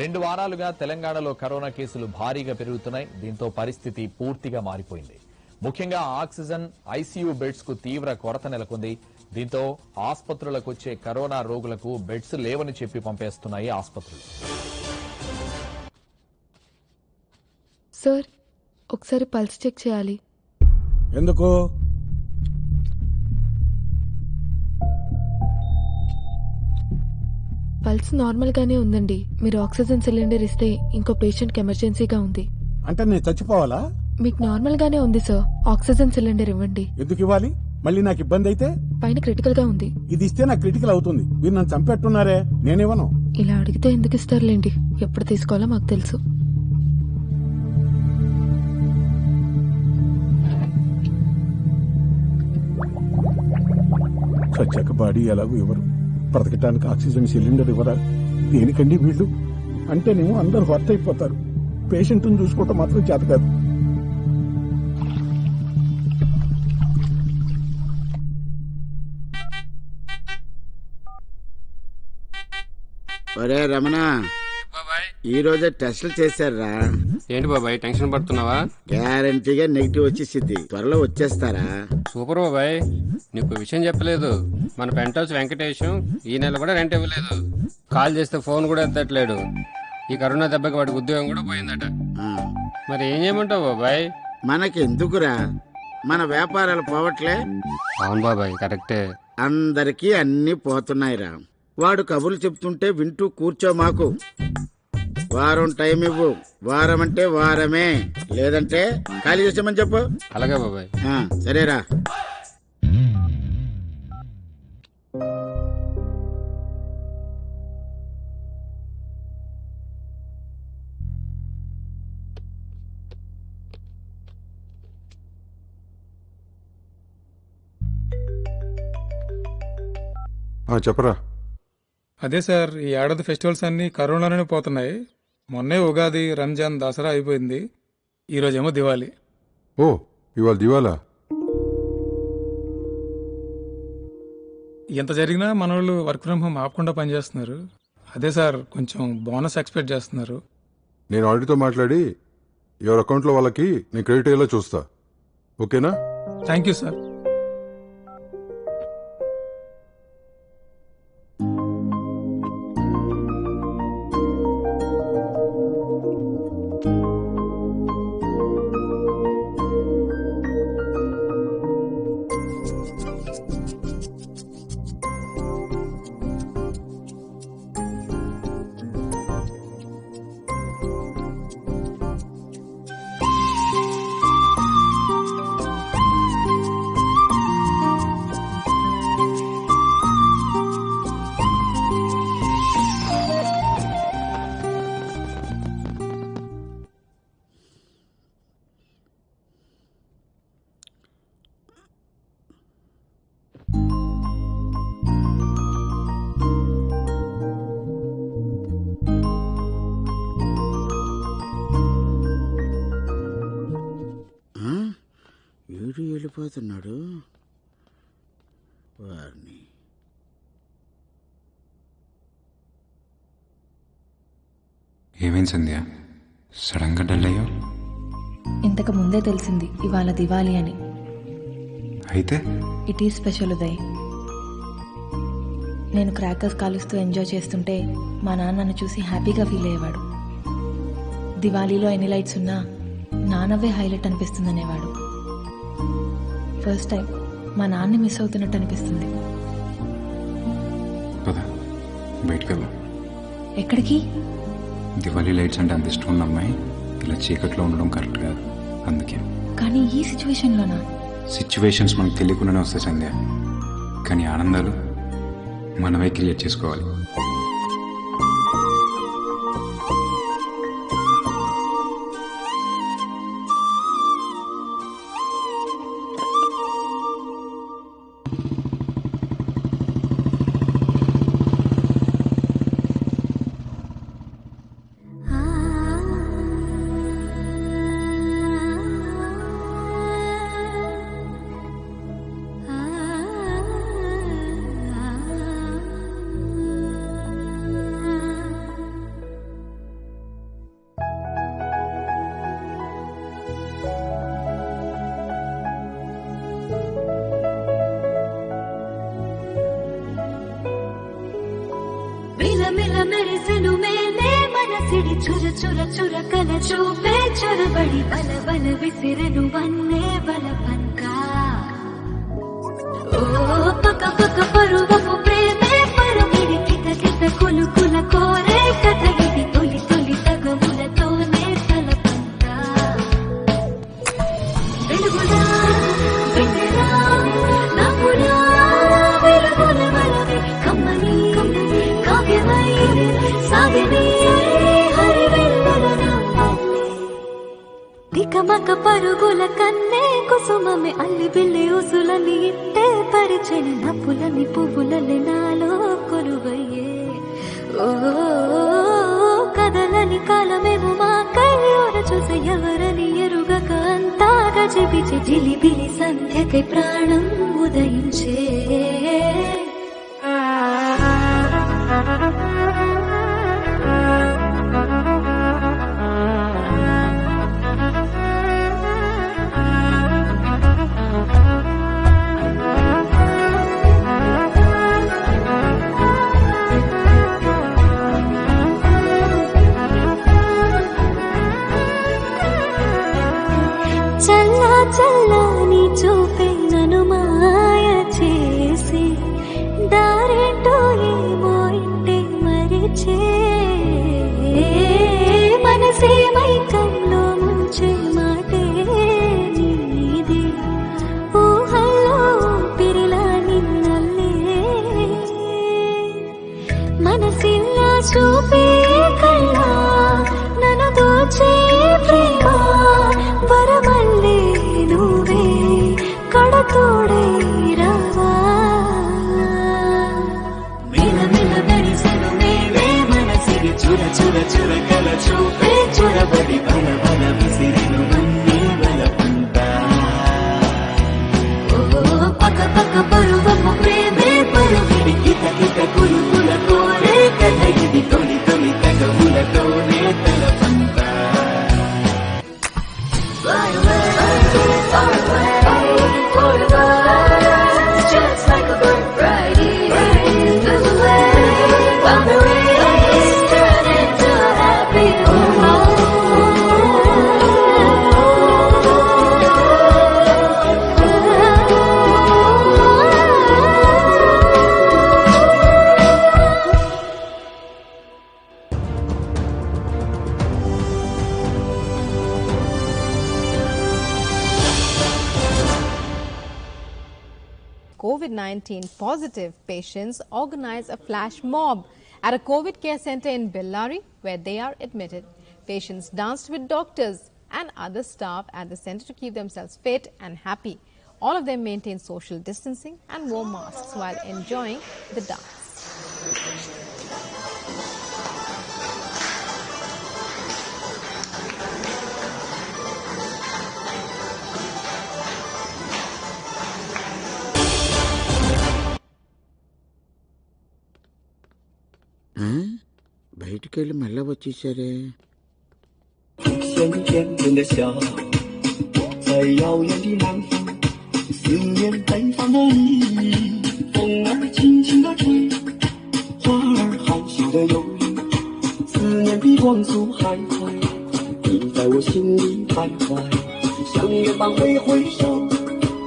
2 వారాలుగా తెలంగాణలో కరోనా కేసులు భారీగా పెరుగుతున్నాయి. దీంతో పరిస్థితి పూర్తిగా మారిపోయింది. ముఖ్యంగా ఆక్సిజన్, ఐసీయూ బెడ్స్ కు తీవ్ర కొరత నెలకొంది. దీంతో ఆసుపత్రులకు వచ్చే కరోనా రోగులకు బెడ్స్ లేవని చెప్పి పంపేస్తున్నాయి ఆసుపత్రులు. సార్, ఒకసారి పల్స్ చెక్ చేయాలి. ఎందుకు? పల్స్ నార్మల్ గానే ఉందండి. మీరు ఆక్సిజన్ సిలిండర్ ఇస్తే ఇంకో పేషెంట్ కి ఎమర్జెన్సీగా ఉంది. అంటే నేను చచ్చిపోవాలా? మీకు నార్మల్ గానే ఉంది సార్. ఆక్సిజన్ సిలిండర్ ఇవ్వండి. ఎందుకు ఇవ్వాలి? మళ్ళీ నాకు ఇబ్బంది అయితే? పైన క్రిటికల్ గా ఉంది. ఇది ఇస్తే నాకు క్రిటికల్ అవుతుంది. మీరు నన్ను చంపెట్టున్నారే, నేనివ్వను. ఇలా అడిగితే ఎందుకు ఇస్తారులేండి. ఎప్పుడు తీసుకోవాలో మాకు తెలుసు. చచ్చాక బాడీ ఎలాగో ఇవ్వరు, బ్రతకటానికి ఆక్సిజన్ సిలిండర్ ఇవ్వరా? దేనికండి వీళ్ళు? అంటేనేమో అందరూ వర్త్ అయిపోతారు. పేషెంట్ని చూసుకోవటం మాత్రం చేత కాదు. ఒరే రమణ, ఈ రోజే టెస్టులు చేశారా? ఏంటి బాబాయ్ టెన్షన్ పడుతున్నావా? గ్యారంటీగా నెగిటివ్ వచ్చేసిద్ది. త్వరలో వచ్చేస్తారా? సూపర్ బాబాయ్. నీకు విషయం చెప్పలేదు. మన పెంట్ హౌస్ వెంకటేశం ఈ నెల కూడా రెంట్ ఇవ్వలేదు. కాల్ చేస్తే ఫోన్ కూడా ఎత్తట్లేడు. ఈ కరోనా దెబ్బకి వాడికి ఉద్యోగం కూడా పోయిందట. మరి ఏం చేయమంటావు బాబాయ్? మనకి ఎందుకురా, మన వ్యాపారాలు పోవట్లే. అవును బాబాయ్, కరెక్టే. అందరికీ అన్ని పోతున్నాయిరా. వాడు కబుర్లు చెప్తుంటే వింటూ కూర్చో మాకు. వారం టైం ఇవ్వు. వారం అంటే వారమే, లేదంటే ఖాళీ చేసామని చెప్పు. అలాగే బాబాయ్. సరేరా. చెప్పరా. అదే సార్, ఈ ఏడాది ఫెస్టివల్స్ అన్నీ కరోనాలోనే పోతున్నాయి. మొన్నే ఉగాది, రంజాన్, దసరా అయిపోయింది. ఈరోజేమో దివాళీ. ఓ, ఇవాళ దివాలా? ఎంత జరిగినా మనోళ్ళు వర్క్ ఫ్రమ్ హోమ్ ఆపకుండా పనిచేస్తున్నారు. అదే సార్, కొంచెం బోనస్ ఎక్స్పెక్ట్ చేస్తున్నారు. నేను ఆడితో మాట్లాడి ఎవరి అకౌంట్లో వాళ్ళకి నేను క్రెడిట్ అయ్యేలా చూస్తా. ఓకేనా? Thank you sir. వీడు వెళ్ళిపోతున్నాడు. వారిని ఏమైంది సంధ్య, సడన్ గా డల్ అయ్యో? ఇంతకు ముందే తెలిసింది ఇవాళ దివాళీ అని. అయితే ఇట్ ఈస్ స్పెషల్ ఉదయ్. నేను క్రాకర్స్ కాలుస్తూ ఎంజాయ్ చేస్తుంటే మా నాన్న నన్ను చూసి హ్యాపీగా ఫీల్ అయ్యేవాడు. దివాళీలో ఎన్ని లైట్స్ ఉన్నా నాన్నవే హైలైట్ అనిపిస్తుందనేవాడు. ఫస్ట్ టైం మా నాన్ని మిస్ అవుతున్నట్టు అనిపిస్తుంది. బయటకు వెళ్దాం. ఎక్కడికి? దివాళీ లైట్స్ అంటే అంత ఇష్టం ఉన్న అమ్మాయి ఇలా చీకట్లో ఉండడం కరెక్ట్ కాదు. అందుకే. కానీ ఈ సిచ్యువేషన్లోనా? సిచ్యువేషన్స్ మనకు తెలియకుండానే వస్తాయి సంధ్య, కానీ ఆనందాలు మనమే క్రియేట్ చేసుకోవాలి. మిల మెరిసెను మేలే మనసిడి చుర చుర చుర కల చూపే చొరబడి బల బల విసిరెను వన్నే బల పంక. ఓ పక పక పరువపు ప్రేమే పరమిడి కిత కిత కులు కుల కోరే కథ ఇది తొలి తొలి తగములతోనే తల పంక. వెలుగులా వెన్నెలా నాకులా వెలుగుల వలవే కమ్మని కావ్యమై సాగిని హరివెన్నెల నమ్మల్ని. తికమక పరుగుల కన్నే కుసుమమే అల్లి బిల్లి ఉసులని ఇట్టే పరిచెని నప్పులని పువ్వులని నాలో కొలువయ్యే. ఓ కదలని కాలమేమో మా కయ్యోర చూసే ఎవరని ఎరుగక అంతా గజిబిజి జిలిబిలి సంధ్యకై ప్రాణం ఉదయించే. చల్లా చల్లని చూపే నన్ను మాయ చేసి దారేంటో ఏమో ఇంటే మరిచే. మనసే మైకంలో ముంచే మాటే నీది ఊహల్లో పిరిలా నిన్నల్లే. మనసిల్లా చూపే కళ్ళా నన్ను దోచే ప్రేమ వరమల్లే నువ్వే కడతోడై రావా. మెరిసెను మేలే మనసిరి చుర చుర చుర కల చూపే చురబడి బల బల విసిరిను నన్నే బలపంతా పక పక పరువము ప్రేమే పరుగిడి కిత కిత కులు కుల కోరే కథ ఇది తొలి తొలి తగవులతోనే తలపంతా Fly away, far away, just like a bird Friday, flew away, found the rays, turned into a happy COVID-19 positive patients organize a flash mob at a COVID care center in Bellary where they are admitted. Patients danced with doctors and other staff at the center to keep themselves fit and happy. All of them maintained social distancing and wore masks while enjoying the dance. బయటికి వెళ్ళి మళ్ళా వచ్చేసారే 甜甜甜的笑，在遥远的南方，思念北方的你，风儿轻轻地吹，花儿害羞的忧郁，思念比光速还快，你在我心里徘徊，向远方挥挥手，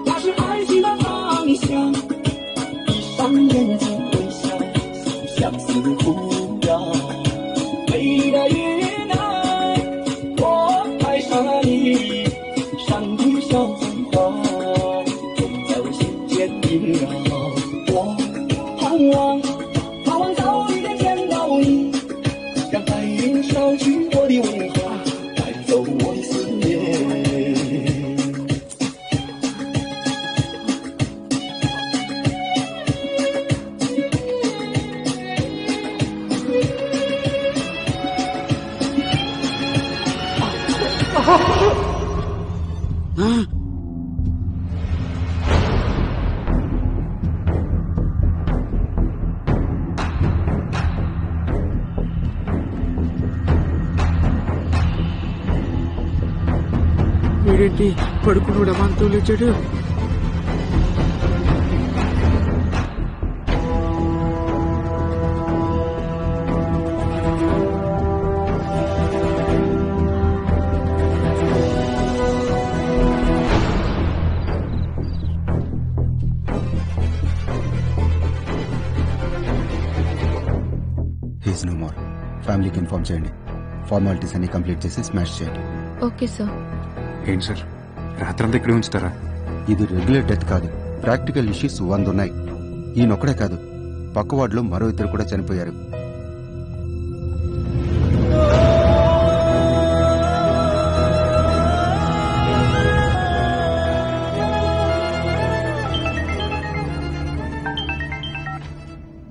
那是爱情的方向，闭上眼睛微笑，相思不要，美丽的云啊。爱上了你，上句小情话，总在我心间萦绕。我盼望早一点见到你，让白云捎去我的问话，带走我的思念。వీడేంటి పడుకున్నాడు అమాంతం లేచాడు he's no more. ఫ్యామిలీకి inform చేయండి. Formalities అన్ని complete చేసి స్మాష్ చేయండి. Okay sir. ఏంటి సార్ రాత్రంతా ఇక్కడే ఉంచుతారా? ఇది రెగ్యులర్ డెత్ కాదు. ప్రాక్టికల్ ఇష్యూస్ 100 ఉన్నాయి. ఈయనొక్కడే కాదు, పక్క వార్డులో మరో ఇద్దరు కూడా చనిపోయారు.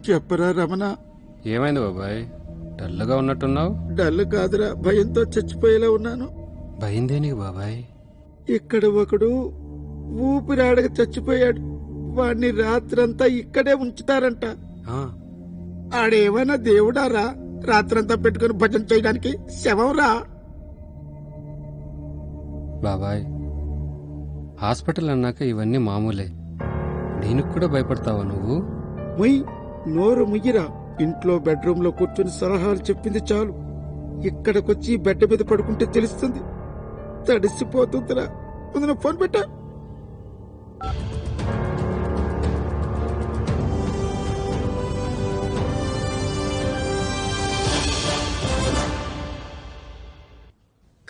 చెప్పరా రమణ. ఏమైంది బాబాయ్, డల్గా ఉన్నట్టున్నావు? డల్ కాదురా, భయంతో చచ్చిపోయేలా ఉన్నాను. భయం దేనికి బాబాయ్? ఇక్కడ ఒకడు ఊపిరాడక చచ్చిపోయాడు. వాడిని రాత్రంతా ఇక్కడే ఉంచుతారంట. ఆడేమైనా దేవుడారా రాత్రంతా పెట్టుకుని భజన చేయడానికి? శవం రా బాబాయ్. హాస్పిటల్ అన్నాక ఇవన్నీ మామూలే. దీనికి కూడా భయపడతావా నువ్వు? మొయ్ నోరు ముయ్యిరా. ఇంట్లో బెడ్రూమ్ లో కూర్చుని సలహాలు చెప్పింది చాలు. ఇక్కడికొచ్చి బెడ్ మీద పడుకుంటే తెలుస్తుంది. తడిసిపోతుందిరా. ముందు ఫోన్ పెట్టా.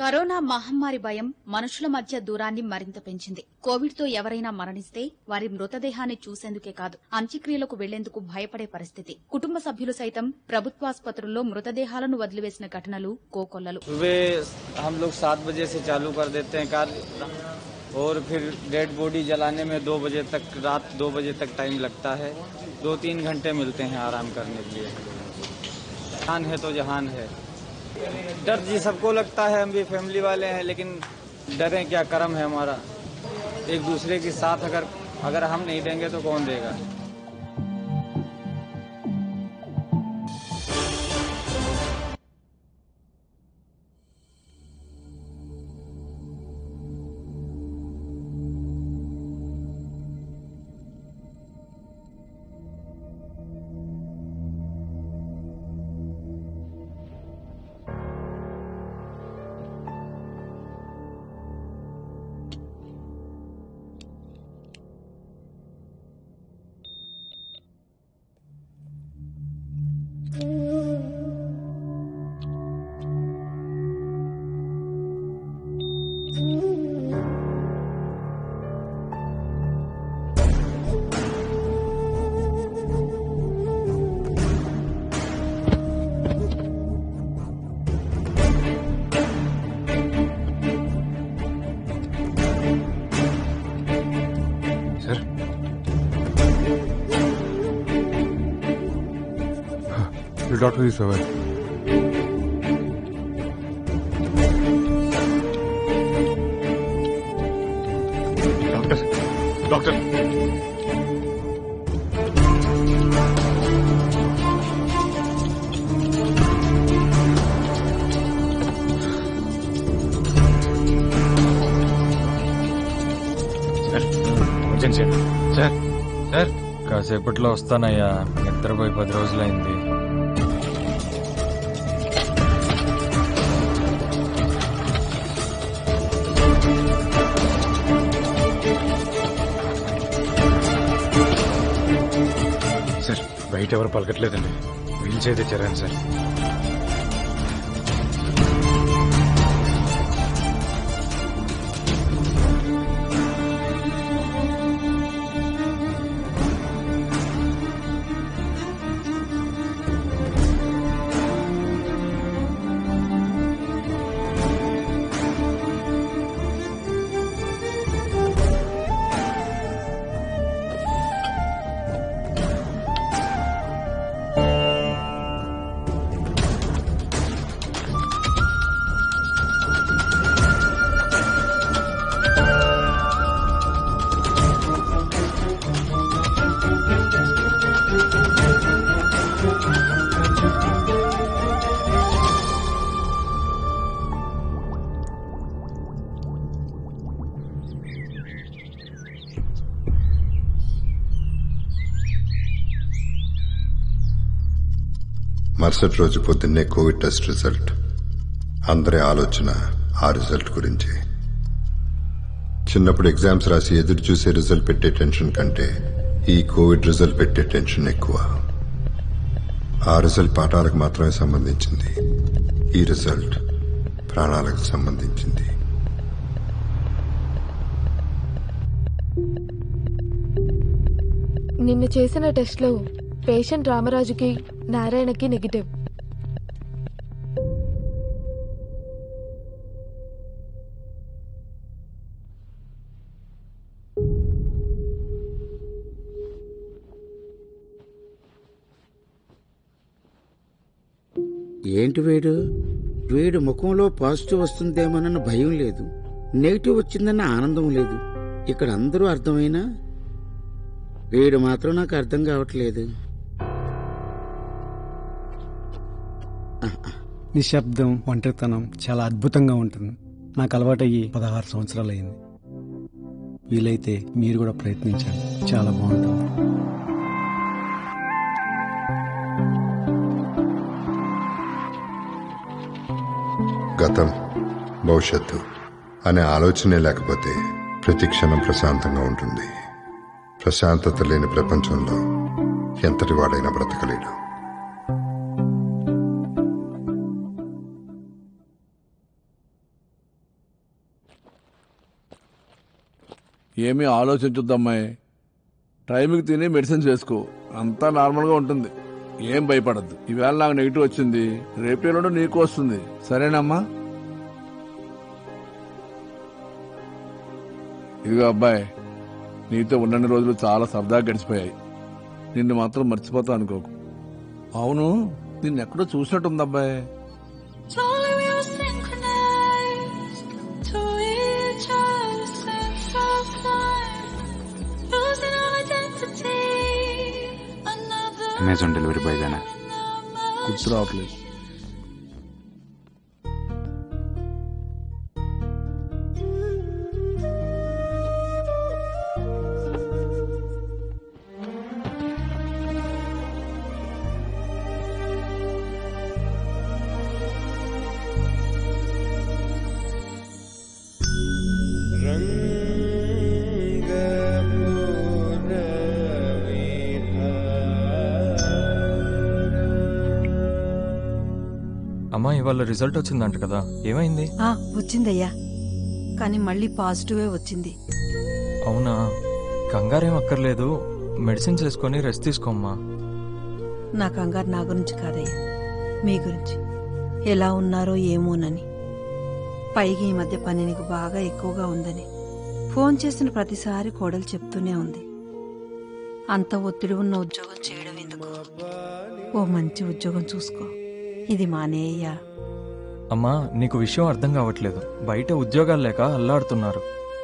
కరోనా మహమ్మారి భయం మనుషుల మధ్య దూరాన్ని మరింత పెంచింది. కోవిడ్ తో ఎవరైనా మరణిస్తే వారి మృతదేహాన్ని చూసేందుకే కాదు, అంత్యక్రియలకు వెళ్లేందుకు భయపడే పరిస్థితి. కుటుంబ సభ్యులు సైతం ప్రభుత్వాసుపత్రుల్లో మృతదేహాలను వదిలివేసిన ఘటనలు కోకొల్లలు. 7 हम लोग 7 बजे से चालू कर देते हैं कार्य, और फिर डेड बॉडी जलाने में 2 बजे तक, रात 2 बजे तक टाइम लगता है। 2-3 घंटे मिलते हैं आराम करने के लिए। जहान है तो जहान है। डर जी सबको लगता है, हम भी फैमिली वाले हैं, लेकिन डरें क्या, कर्म है हमारा। एक दूसरे के साथ अगर हम नहीं देंगे तो कौन देगा। डॉक्टर जी सवाल डॉक्टर సార్ సార్ కాసేపట్లో వస్తానయ్యా, నిద్రపోయి 10 రోజులైంది. సార్ బయట ఎవరు పలకట్లేదండి, వీల్ చైర్ తెచ్చారని సార్. మరుసటి రోజు పొద్దున్నే కోవిడ్ టెస్ట్ రిజల్ట్. అందరి ఆలోచన ఆ రిజల్ట్ గురించి. చిన్నప్పుడు ఎగ్జామ్స్ రాసి ఎదురు చూసే రిజల్ట్ పెట్టే టెన్షన్ కంటే ఈ కోవిడ్ రిజల్ట్ పెట్టే టెన్షన్ ఎక్కువ. ఆ రిజల్ట్ పాఠాలకు మాత్రమే సంబంధించింది, ఈ రిజల్ట్ ప్రాణాలకు సంబంధించింది. నిన్న చేసిన టెస్ట్లో పేషెంట్ రామరాజుకి నారాయణకి నెగిటివ్. ఏంటి వీడు ముఖంలో పాజిటివ్ వస్తుందేమోనన్న భయం లేదు, నెగిటివ్ వచ్చిందన్న ఆనందం లేదు. ఇక్కడ అందరూ అర్థమైనా వీడు మాత్రం నాకు అర్థం కావట్లేదు. నిశ్శబ్దం, ఒంటరితనం చాలా అద్భుతంగా ఉంటుంది. నాకు అలవాటయ్యి 16 సంవత్సరాలు అయింది. వీలైతే మీరు కూడా ప్రయత్నించండి, చాలా బాగుంటుంది. గతం, భవిష్యత్తు అనే ఆలోచనే లేకపోతే ప్రతి క్షణం ప్రశాంతంగా ఉంటుంది. ప్రశాంతత లేని ప్రపంచంలో ఎంతటి వాడైనా బ్రతకలేడు. ఏమీ ఆలోచించుద్దమ్మాయి, టైంకి తిని మెడిసిన్స్ వేసుకో, అంతా నార్మల్గా ఉంటుంది. ఏం భయపడద్దు. ఈవేళ నాకు నెగిటివ్ వచ్చింది, రేపేలో నీకు వస్తుంది. సరేనమ్మా? ఇదిగో అబ్బాయి, నీతో ఉన్నన్ని రోజులు చాలా సరదాగా గడిచిపోయాయి. నిన్ను మాత్రం మర్చిపోతా అనుకోకు. అవును, నిన్నెక్కడో చూసినట్టుంది అబ్బాయి. అమెజాన్ డెలివరీ బాయ్ గానా? గుర్తు రావట్లేదు. అమ్మా, ఇవాళ రిజల్ట్ వచ్చిందంట కదా, ఏమైంది? వచ్చిందయ్యా, కానీ మళ్ళీ పాజిటివే వచ్చింది. అవునా? కంగారేం అక్కర్లేదు, మెడిసిన్స్ వేసుకొని రెస్ట్ తీసుకోమ్మా. నా కంగారు నా గురించి కాదయ్యా, మీ గురించి. ఎలా ఉన్నారో ఏమోనని. పైగా ఈ మధ్య పని నీకు బాగా ఎక్కువగా ఉందని ఫోన్ చేసిన ప్రతిసారి కోడలు చెప్తూనే ఉంది. అంత ఒత్తిడి ఉన్న ఉద్యోగం చేయడం ఎందుకు? ఓ మంచి ఉద్యోగం చూసుకో. ఇది మానేయ్యా. అమ్మా, నీకు విషయం అర్థం కావట్లేదు. బయట ఉద్యోగాలు లేక అల్లాడుతున్నారు.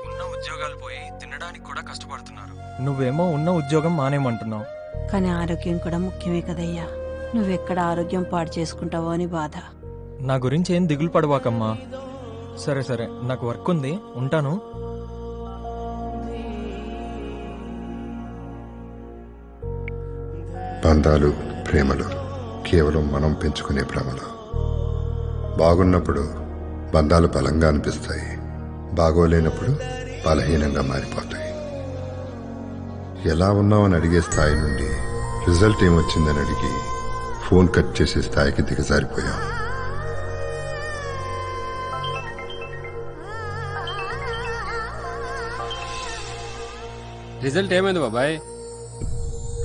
ఉన్న ఉద్యోగాలు పోయి తినడానికి కూడా కష్టపడుతున్నారు. నువ్వేమో ఉన్న ఉద్యోగం మానేమంటున్నావు. కానీ ఆరోగ్యం కూడా ముఖ్యమే కదయ్యా. నువ్వెక్కడ ఆరోగ్యం పాడు చేసుకుంటావో అని బాధ. నా గురించి ఏం దిగులు పడవాకమ్మా. సరే సరే, నాకు వర్క్ ఉంది, ఉంటాను. బంధాలు, ప్రేమలు కేవలం మనం పెంచుకునే భ్రమలు. బాగున్నప్పుడు బంధాలు బలంగా అనిపిస్తాయి, బాగోలేనప్పుడు బలహీనంగా మారిపోతాయి. ఎలా ఉన్నామని అడిగే స్థాయి నుండి రిజల్ట్ ఏమొచ్చిందని అడిగి ఫోన్ కట్ చేసే స్థాయికి దిగజారిపోయాం. రిజల్ట్ ఏమైంది బాబాయ్?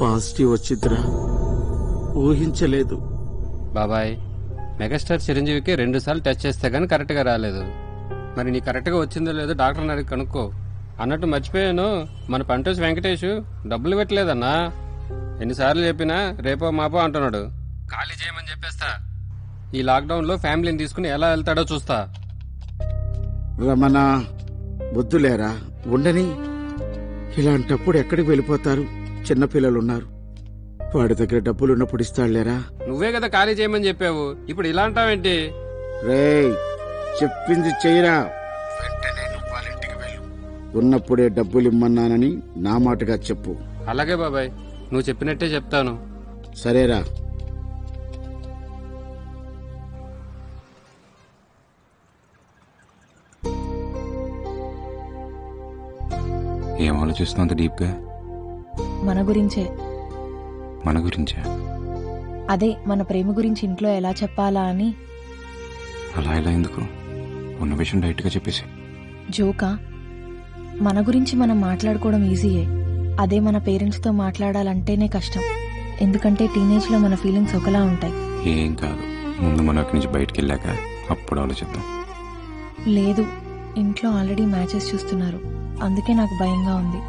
పాజిటివ్ వచ్చిద్దిరా, ఊహించలేదు. బాబాయ్, మెగాస్టార్ చిరంజీవికి 2 సార్లు టెస్ట్ చేస్తే గానీ కరెక్ట్గా రాలేదు. మరి నీ కరెక్ట్గా వచ్చిందో లేదో డాక్టర్ని అడిగి కనుక్కో. అన్నట్టు మర్చిపోయాను, మన పంటోస్ వెంకటేష్ డబ్బులు పెట్టలేదన్నా. ఎన్నిసార్లు చెప్పినా రేపో మాపో అంటున్నాడు. ఖాళీ చేయమని చెప్పేస్తా. ఈ లాక్డౌన్లో ఫ్యామిలీని తీసుకుని ఎలా వెళ్తాడో చూస్తా. రమణ, వద్దులేరా, ఉండని. ఇలాంటప్పుడు ఎక్కడికి వెళ్ళిపోతారు? చిన్నపిల్లలున్నారు. వాడి దగ్గర డబ్బులున్నప్పుడు ఇస్తాడులేరా. నువ్వే కదా ఖాళీ చేయమని చెప్పావు, ఇప్పుడు ఇలా అంటావేంటి? రేయ్, చెప్పింది చెయ్యరా. వెంటనే నువ్వు వాళ్ళ ఇంటికి వెళ్ళు. ఉన్నప్పుడే డబ్బులు ఇమ్మన్నానని నా మాటగా చెప్పు. అలాగే బాబాయ్, నువ్వు చెప్పినట్టే చెప్తాను. సరేరా. ఏం ఆలోచిస్తున్నావు అంత డీప్గా? మన గురించే. మన గురించే? అదే మన ప్రేమ గురించి ఇంట్లో ఎలా చెప్పాలా అని. అలా ఎలా ఎందుకు? ఉన్న విషయం డైరెక్ట్గా చెప్పేసి. జోకా? మన గురించి మనం మాట్లాడుకోవడం ఈజీయే, అదే మన పేరెంట్స్తో మాట్లాడాలంటేనే కష్టం. ఎందుకంటే టీనేజ్లో మన ఫీలింగ్స్ ఒకలా ఉంటాయి. ఏం కాదు, ముందు మనం అక్కడి నుంచి బయటికి వెళ్ళాక అప్పుడు ఆలోచిద్దాం. లేదు, ఇంట్లో ఆల్రెడీ మ్యాచెస్ చూస్తున్నారు, అందుకే నాకు భయంగా ఉంది.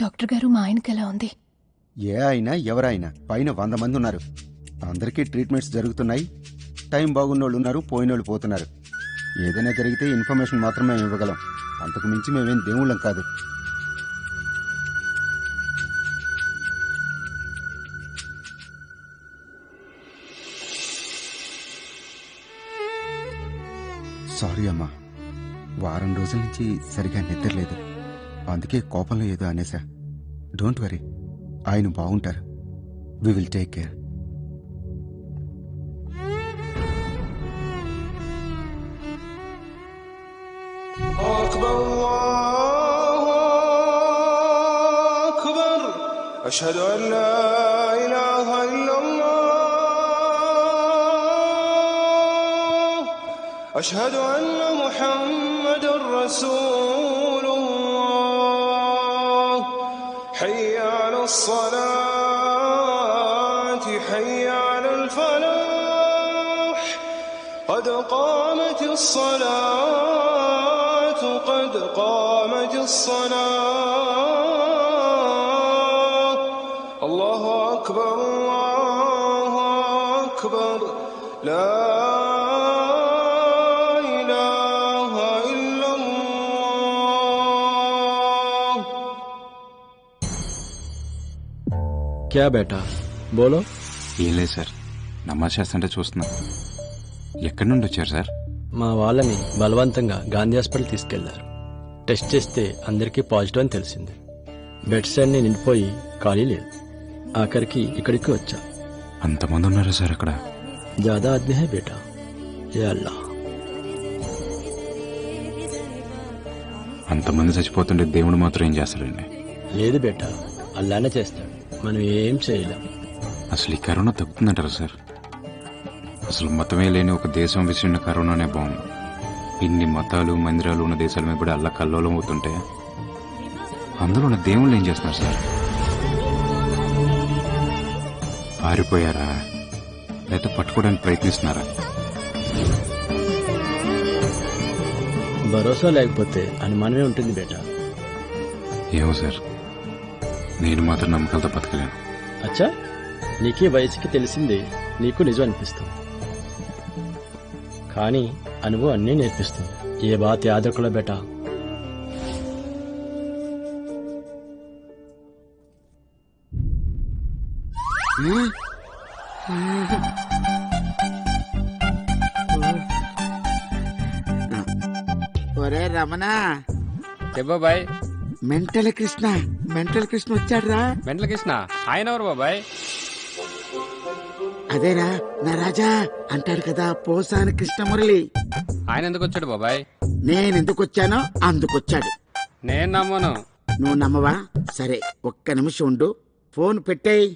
డాక్టర్ గారు, మా ఆయనకి ఎలా ఉంది? ఏ అయినా ఎవరైనా పైన 100 మంది ఉన్నారు. అందరికీ ట్రీట్మెంట్స్ జరుగుతున్నాయి. టైం బాగున్నోళ్ళు ఉన్నారు, పోయినోళ్ళు పోతున్నారు. ఏదైనా జరిగితే ఇన్ఫర్మేషన్ మాత్రమే ఇవ్వగలం, అంతకు మించి మేమేం దేవుళ్ళం కాదు. సారీ అమ్మా, వారం రోజుల నుంచి సరిగా నిద్రలేదు, అందుకే కోపంలో ఏదో అనేసా. డోంట్ వరీ, ఆయన బాగుంటారు. We will take care. أشهد أن لا إله إلا الله أشهد أن محمدا رسول الله حي على الصلاة حي على الفلاح قد قامت الصلاة قد قامت الصلاة الله أكبر الله أكبر لا إله إلا الله. क्या बेटा बोलो. ఏం లేదు సార్, నమాజ్ చేస్తుంటే చూస్తున్నా. ఎక్కడి నుండి వచ్చారు సార్? మా వాళ్ళని బలవంతంగా గాంధీ హాస్పిటల్ తీసుకెళ్లారు. టెస్ట్ చేస్తే అందరికీ పాజిటివ్ అని తెలిసింది. బెడ్స్ అన్ని నిండిపోయి ఖాళీ లేదు. ఆఖరికి ఇక్కడికి వచ్చా. అంతమంది ఉన్నారా సార్ అక్కడ? జ్యాదా ఆద్మీ హై బేటా. ఏ అల్లా. అంతమంది చచ్చిపోతుంటే దేవుడు మాత్రం ఏం చేస్తాడండి? లేదు బేటా, అల్లానే చేస్తాడు, మనం ఏం చేయలేం. అసలు ఈ కరోనా తగ్గుతుందంటారా సార్? అసలు మతమే లేని ఒక దేశం విసిరిన కరోనానే బాగుంది. ఇన్ని మతాలు మందిరాలు ఉన్న దేశాల మీద కూడా అల్లా కల్లోలం అవుతుంటే అందులో ఉన్న దేవుళ్ళు ఏం చేస్తున్నారు సార్? పారిపోయారా లేకపోతే పట్టుకోవడానికి ప్రయత్నిస్తున్నారా? భరోసా లేకపోతే అనుమానమే ఉంటుంది బేటా. ఏమో సార్, నేను మాత్రం నమ్మకాలతో బతకలేను. అచ్చా, నీకే వయసుకి తెలిసింది నీకు నిజం అనిపిస్తుంది, కానీ అనుభవం అన్నీ నేర్పిస్తుంది. ఏ బాత్ యాద్ రఖలో బేటా. ఒరే రమణ, చెప్పు బాబాయ్. మెంటల్ కృష్ణ వచ్చాడు రా. మెంటల్ కృష్ణ ఆయన ఎవరు బాబాయ్? అదేరా నా రాజా అంటాడు కదా, పోసాని కృష్ణమురళి. ఆయన ఎందుకు వచ్చాడు బాబాయ్? నేనెందుకు వచ్చానో అందుకొచ్చాడు. నేను నమ్మను. నువ్వు నమ్మవా? సరే ఒక్క నిమిషం ఉండు, ఫోన్ పెట్టేయ్.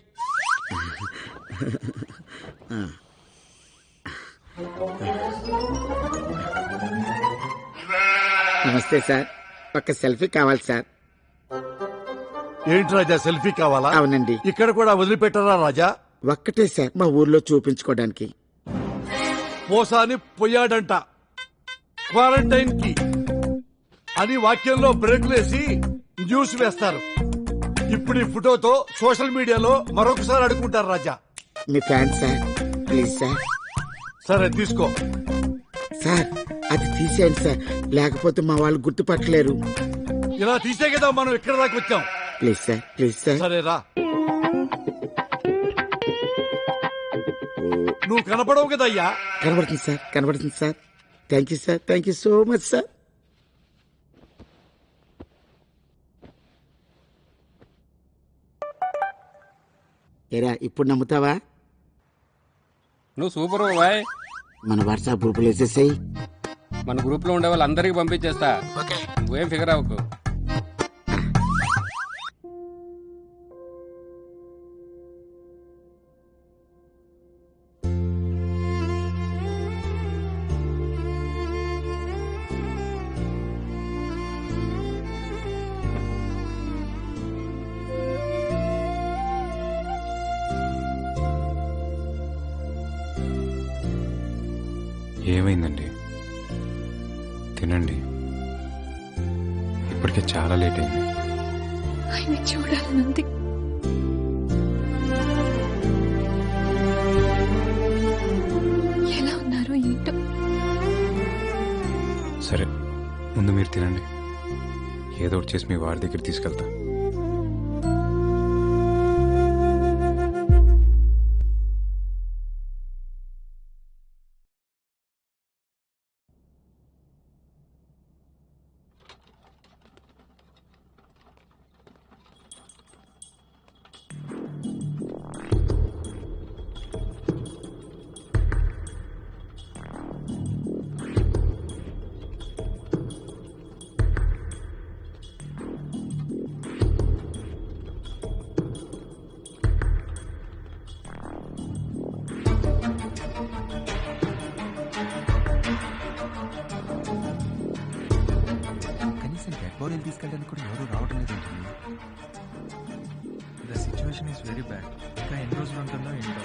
నమస్తే సార్, ఒక్క సెల్ఫీ కావాలి సార్. ఏంటి రాజా సెల్ఫీ కావాలా? అవునండి. ఇక్కడ కూడా వదిలిపెట్టారా రాజా? ఒక్కటే సార్, మా ఊర్లో చూపించుకోవడానికి. పోసాని పోయాడంట క్వారంటైన్ కి అని వాక్యంలో బ్రేకులేసి న్యూస్ వేస్తారు. ఇప్పుడు ఈ ఫోటోతో సోషల్ మీడియాలో మరొకసారి అడుగుంటారు రాజా. మీ ఫ్యాన్ సార్, ప్లీజ్ సార్. సరే తీసుకో సార్. అది తీసేయండి సార్, లేకపోతే మా వాళ్ళు గుర్తుపట్టలేరు. ఇలా తీసే కదా మనం ఇక్కడ దాకా వచ్చాం. Please sir, please sir. సరే రా. నువ్వు కనపడవు కదయ్యా. కనబడుతుంది సార్, కనబడుతుంది sir. Thank you sir, thank you so much sir. ఏరా ఇప్పుడు నమ్ముతావా? నువ్వు సూపర్ బాబాయ్. మన వాట్సాప్ గ్రూపులో వేసేసాయి. మన గ్రూప్ లో ఉండే వాళ్ళందరికీ పంపించేస్తా, నువ్వేం ఫిగర్ అవ్వకు. ఏమైందండి? తినండి, ఇప్పటికే చాలా లేట్ అయింది. ఆయన చూడాలనుంది. ఎలా ఉన్నారో ఏంటో. సరే ముందు మీరు తినండి, ఏదో ఒకటి చేసి మీ వారి దగ్గర తీసుకెళ్తా. తీసుకెళ్ళడానికి కూడా ఎవరు రావడం లేదు. The situation is very bad. ఇంకా ఎన్ని రోజులు ఉంటుందో ఏంటో.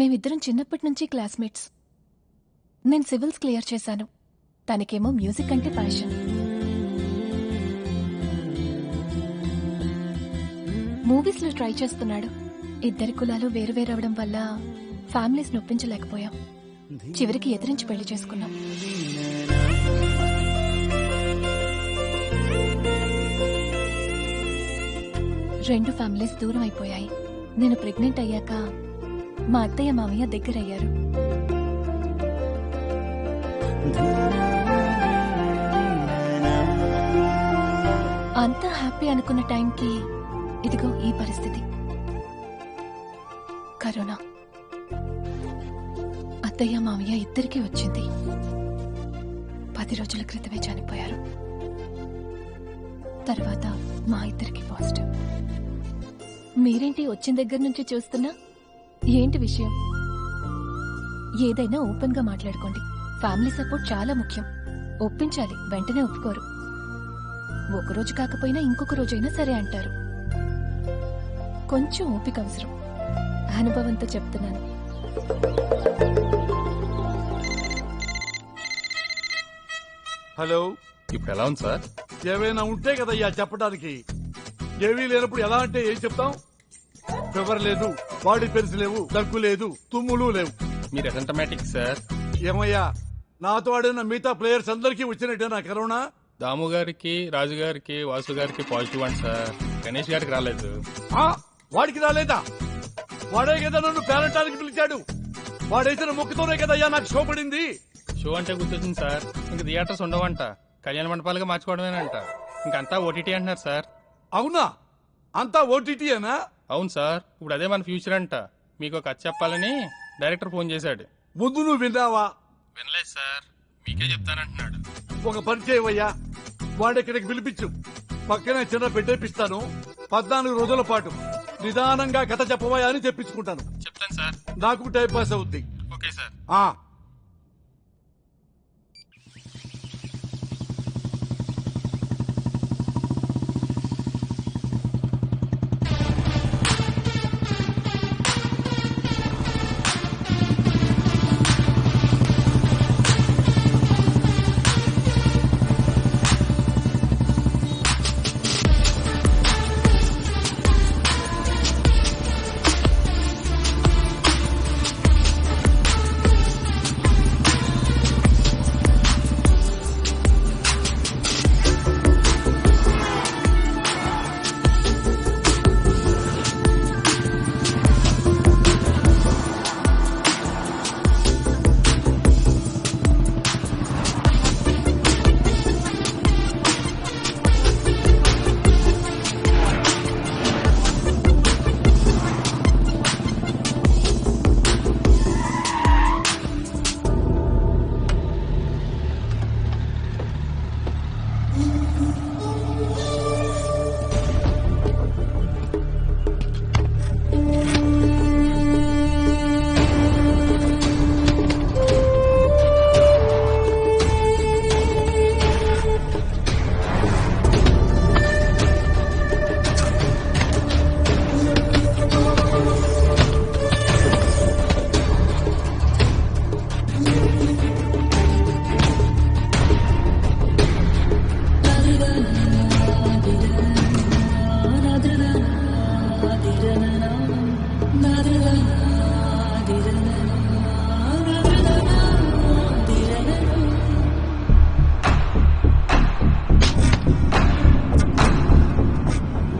మేమిద్దరం చిన్నప్పటి నుంచి క్లాస్మేట్స్. నేను సివిల్స్ క్లియర్ చేశాను, తనకేమో మ్యూజిక్ అంటే ప్యాషన్. మూవీస్ లో ట్రై చేస్తున్నాడు. ఇద్దరి కులాలు వేరువేరవడం వల్ల ఫ్యామిలీస్ నొప్పించలేకపోయాం. చివరికి ఎదిరించి పెళ్లి చేసుకున్నాం. రెండు ఫ్యామిలీస్ దూరం అయిపోయాయి. నేను ప్రెగ్నెంట్ అయ్యాక మా అత్తయ్య మామయ్య దగ్గరయ్యారు. అంతా హ్యాపీ అనుకున్న టైంకి ఇదిగో ఈ పరిస్థితి. కరోనా. అత్తయ్య మామయ్య ఇద్దరికీ వచ్చింది. 10 రోజుల క్రితమే చనిపోయారు. తర్వాత మా ఇద్దరికి పాజిటివ్. మీరేంటి వచ్చిన దగ్గర నుంచి చూస్తున్నా? ఏంటి విషయం? ఏదైనా ఓపెన్ గా మాట్లాడుకోండి. ఫ్యామిలీ సపోర్ట్ చాలా ముఖ్యం. ఒప్పించాలి, వెంటనే ఒప్పుకోరు. ఒకరోజు కాకపోయినా ఇంకొక రోజైనా సరే అంటారు. కొంచెం ఓపిక అవసరం. అనుభవంతో చెప్తున్నాను. హలో, ఇప్పుడు ఎలా ఉంది సార్? ఏమైనా ఉంటే కదయ్యా చెప్పడానికి. ఏమీ లేనప్పుడు ఎలా అంటే ఏం చెప్తాం? ఫీవర్ లేదు, బాడీ పెయిన్స్ లేవు, దగ్గు లేదు, తుమ్ములు లేవు. మీరు అసిమ్టమాటిక్ సార్. ఏమయ్యా, నాతో ఆడిన మిగతా ప్లేయర్స్ అందరికీ వచ్చినట్టేనా కరోనా? దాము గారికి, రాజు గారికి, వాసు గారికి పాజిటివ్ అండి సార్. గణేష్ గారికి రాలేదు. వాడికి రాలేదా? వాడే కదా నన్ను పేరంటానికి పిలిచాడు. వాడేసిన మొక్కుతోనే కదయ్యా నాకు షో పడింది. షో అంటే గుర్తొచ్చింది సార్. ఇంక థియేటర్స్ ఉండవంట, కళ్యాణ మండపాలుగా మార్చుకోవడమేనంట. ఇంకంతా ఓటీటీ అంటున్నారు సార్. అవునా? అంతా ఓటీటీయేనా? అవును సార్. ఇప్పుడు అదే మన ఫ్యూచర్ అంట. మీకు ఒక కథ చెప్పాలని డైరెక్టర్ ఫోన్ చేశాడు. ముందు నువ్వు విన్నావా? వినలేదు సార్, మీకే చెప్తానంటున్నాడు. ఒక పని చేయవయ్యా, వాడెక్కడికి పిలిపించు. పక్కనే చిన్న పెట్టేపిస్తాను. 14 రోజుల పాటు నిదానంగా కథ చెప్పవా అని చెప్పించుకుంటాను. చెప్తాను సార్. నాకు టైం పాస్ అవుద్ది. Okay sir.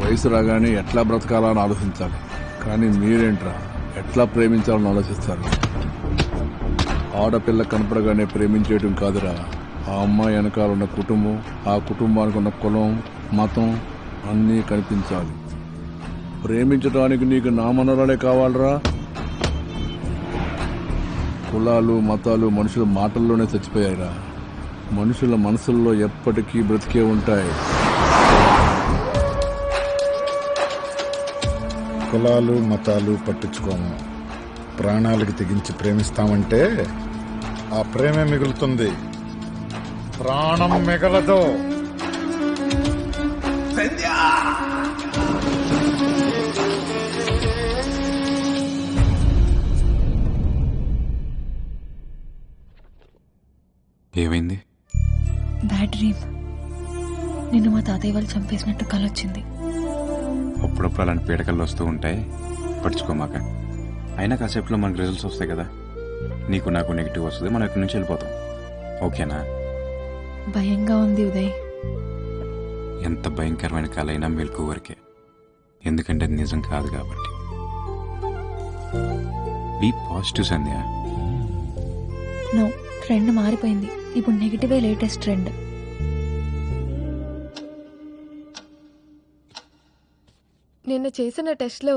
వయసు రాగానే ఎట్లా బ్రతకాలని ఆలోచించాలి, కానీ మీరేంట్రా ఎట్లా ప్రేమించాలని ఆలోచిస్తారు. ఆడపిల్ల కనపడగానే ప్రేమించేయటం కాదురా, ఆ అమ్మాయి వెనకాల ఉన్న కుటుంబం, ఆ కుటుంబానికి ఉన్న కులం, మతం అన్నీ కనిపించాలి. ప్రేమించడానికి నీకు నామనరాలే కావాలరా. కులాలు మతాలు మనుషుల మాటల్లోనే చచ్చిపోయాయిరా, మనుషుల మనసుల్లో ఎప్పటికీ బ్రతికే ఉంటాయి. కులాలు మతాలు పట్టించుకోము, ప్రాణాలకి తెగించి ప్రేమిస్తామంటే ఆ ప్రేమే మిగులుతుంది, ప్రాణం మిగలదు. ఏమైంది? Bad dream. నిన్ను మా తాతయ్య వాళ్ళు చంపేసినట్టు కలొచ్చింది. అప్పుడప్పుడు అలాంటి పీడకలు వస్తూ ఉంటాయి, పట్టించుకోమాక. అయినా కాసేపులో మనకు రిజల్ట్స్ వస్తాయి కదా, నీకు నాకు నెగిటివ్ వస్తుంది, మనం ఇక్కడి నుంచి వెళ్ళిపోతాం. ఓకేనా? భయంగా ఉంది ఉదయ్. ఎంత భయంకరమైన కలైనా మెలకు వరకే, ఎందుకంటే అది నిజం కాదు కాబట్టి. Be positive Sandhya. No, trend మారిపోయింది. ఇప్పుడు నెగిటివే లేటెస్ట్ ట్రెండ్. నిన్న చేసిన టెస్ట్లో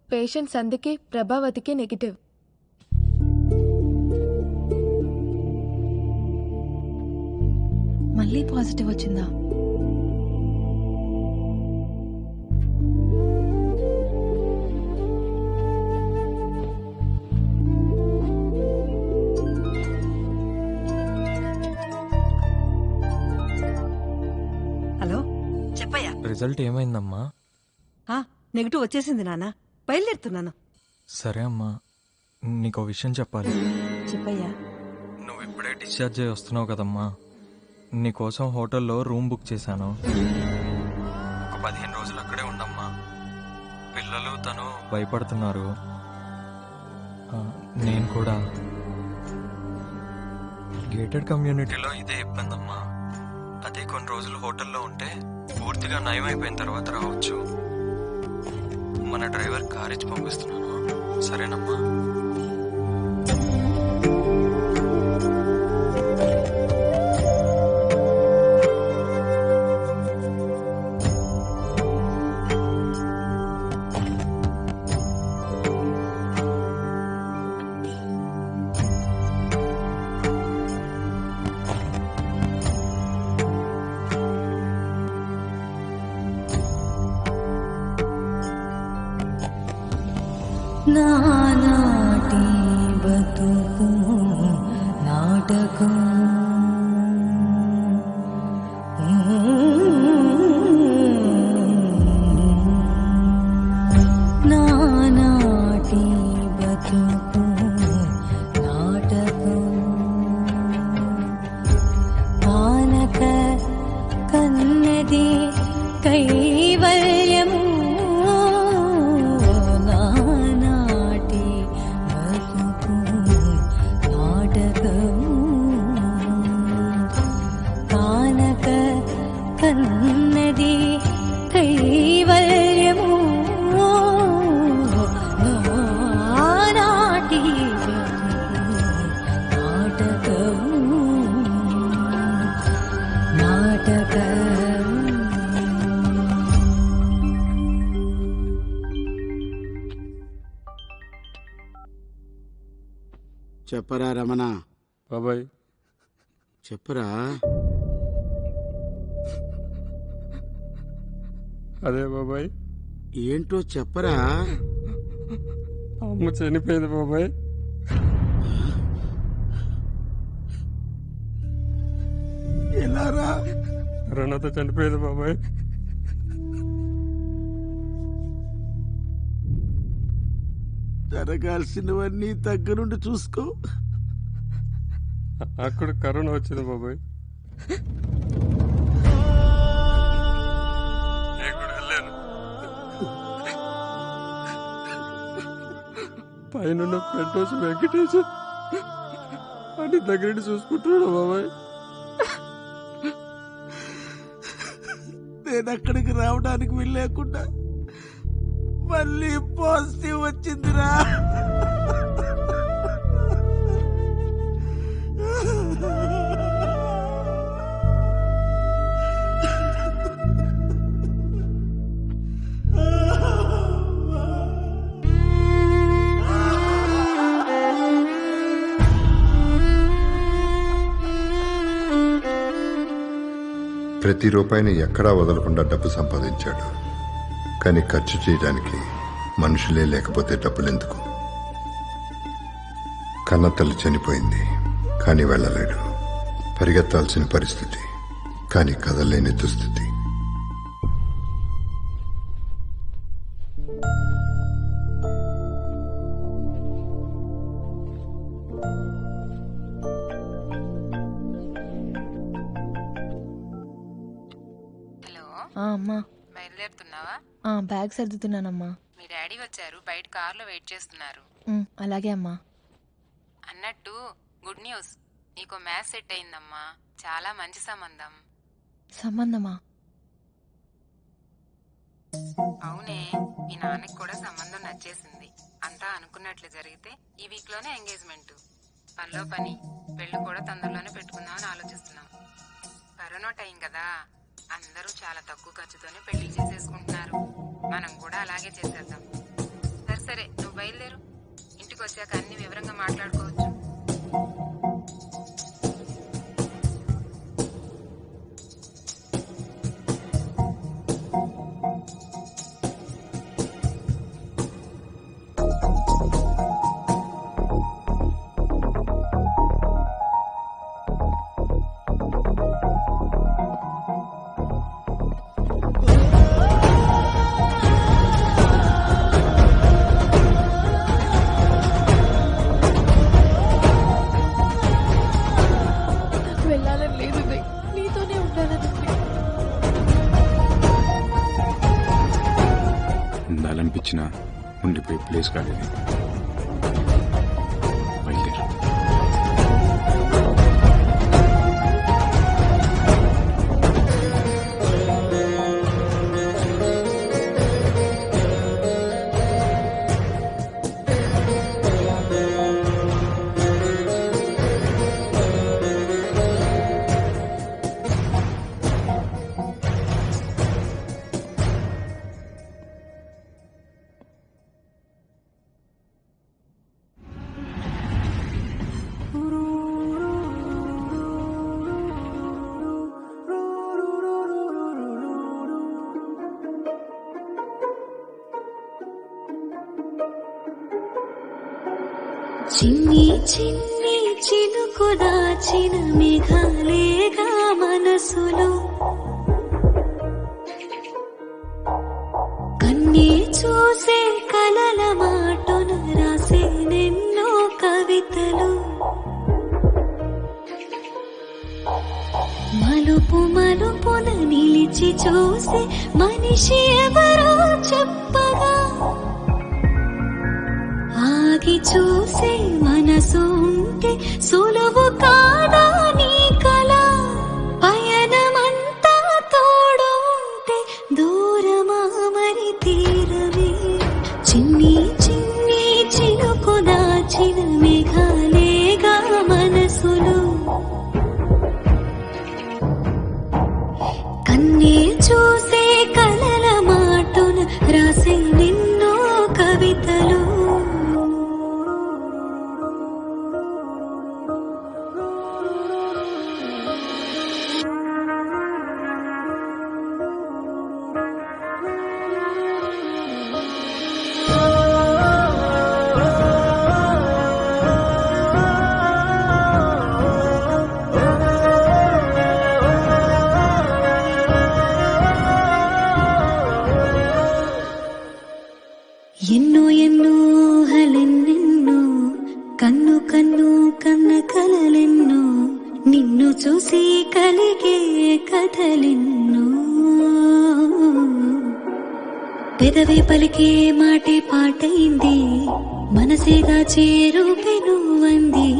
పేషెంట్ సంధికి ప్రభావతికి నెగిటివ్. మళ్ళీ పాజిటివ్ వచ్చిందా? హలో చెప్పయ్యా. రిజల్ట్ ఏమైందమ్మా? నెగిటివ్ వచ్చేసింది నాన్న, బయలుదేరుతున్నాను. సరే అమ్మా, నీకో విషయం చెప్పాలి. చెప్పయ్యా. నువ్వు ఇప్పుడే డిశ్చార్జ్ అయ్యి వస్తున్నావు కదమ్మా, నీకోసం హోటల్లో రూమ్ బుక్ చేశాను. ఒక 15 రోజులు అక్కడే ఉండమ్మా. పిల్లలు తను భయపడుతున్నారు, నేను కూడా. గేటెడ్ కమ్యూనిటీలో ఇదే ఇబ్బంది అమ్మా. అదే కొన్ని రోజులు హోటల్లో ఉంటే పూర్తిగా నయం అయిపోయిన తర్వాత రావచ్చు. మన డ్రైవర్ కార్ ఇచ్చి పంపిస్తున్నాను, సరేనమ్మా? నానాటి బతుకు నాటకం నానాటి బతుకు నాటకం ఆనక కన్నది కైవల్యము నానాటి బతుకు నాటకము ఆనక కన్నది కైవల్యము నానాటి నాటకము నాటకం చెప్పరా రమణ. బాబాయ్ చెప్పరా. అదే బాబాయ్. ఏంటో చెప్పరా. అమ్మ చనిపోయింది బాబాయ్. ఎలారా. కరోనాతో చనిపోయింది బాబాయ్. జరగాల్సినవన్నీ దగ్గరుండి చూసుకో. అక్కడ కరోనా వచ్చింది బాబాయ్. నేను కూడా వెళ్ళాను. పైన పెంట్ హౌస్ వెంకటేష్ అని దగ్గరుండి చూసుకుంటున్నాడు బాబాయ్. నేను అక్కడికి రావడానికి వెళ్ళలేకుండా మళ్ళీ పాజిటివ్ వచ్చిందిరా. ప్రతి రూపాయిని ఎక్కడా వదలకుండా డబ్బు సంపాదించాడు. కానీ ఖర్చు చేయడానికి మనుషులే లేకపోతే డబ్బులెందుకు? కన్నతల్లి చనిపోయింది, కానీ వెళ్ళలేడు. పరిగెత్తాల్సిన పరిస్థితి, కానీ కదలేని దుస్థితి. అమ్మా బయలుదేరుతున్నావా? బ్యాగ్ సర్దుతున్నానమ్మా. మీ డాడీ వచ్చారు, బయట కార్లో వెయిట్ చేస్తున్నారు. అలాగే అమ్మా. అన్నట్టు గుడ్ న్యూస్, నీకు మ్యాథ్స్ సెట్ అయిందమ్మా. చాలా మంచి సంబంధం. సంబంధమా? అవునే, మీ నాన్నకి కూడా సంబంధం నచ్చేసింది. అంతా అనుకున్నట్లు జరిగితే ఈ వీక్ లోనే ఎంగేజ్మెంట్. పనిలో పని, పెళ్లి కూడా తొందరలోనే పెట్టుకుందామని ఆలోచిస్తున్నాం. కరోనా టైం కదా, అందరూ చాలా తక్కువ ఖర్చుతోనే పెళ్లి చేసేసుకుంటున్నారు. మనం కూడా అలాగే చేసేద్దాం. సరే నువ్వు బయలుదేరు. ఇంటికి వచ్చాక అన్ని వివరంగా మాట్లాడుకోవచ్చు. వెళ్ళాలని లేదు, నీతోనే ఉండాలని. ఉండాలనిపించినా ఉండిపోయి ప్లేస్ కాలేదు. బయలుదేరు. చిన్ని చిన్ని చినుకు దాచిన మేఘాలేగా మనసులో కన్నీ చూసే కలల మాటున రాసే నిన్నో కవితలు మలుపు మలుపున నిలిచి చూసే మనిషి ఎవరో చెప్పగా ఆగి చూసే మనసు ఉంటే సులువు కాదా నీ కల పయనమంతా తోడు ఉంటే దూరమా మరి తీరమే చిన్ని చిన్ని చినుకు దాచిన మేఘాలేగా మనసులు కన్నే చూసే కలల మాటున రాసే నిన్నో కవితలు ఎన్నో ఎన్నో ఊహలెన్నెన్నో కన్ను కన్ను కన్న కలలెన్నో నిన్ను చూసి కలిగే కథలెన్నో పెదవే పలికే మాటే పాటైంది మనసేగా చేరుపెనువంది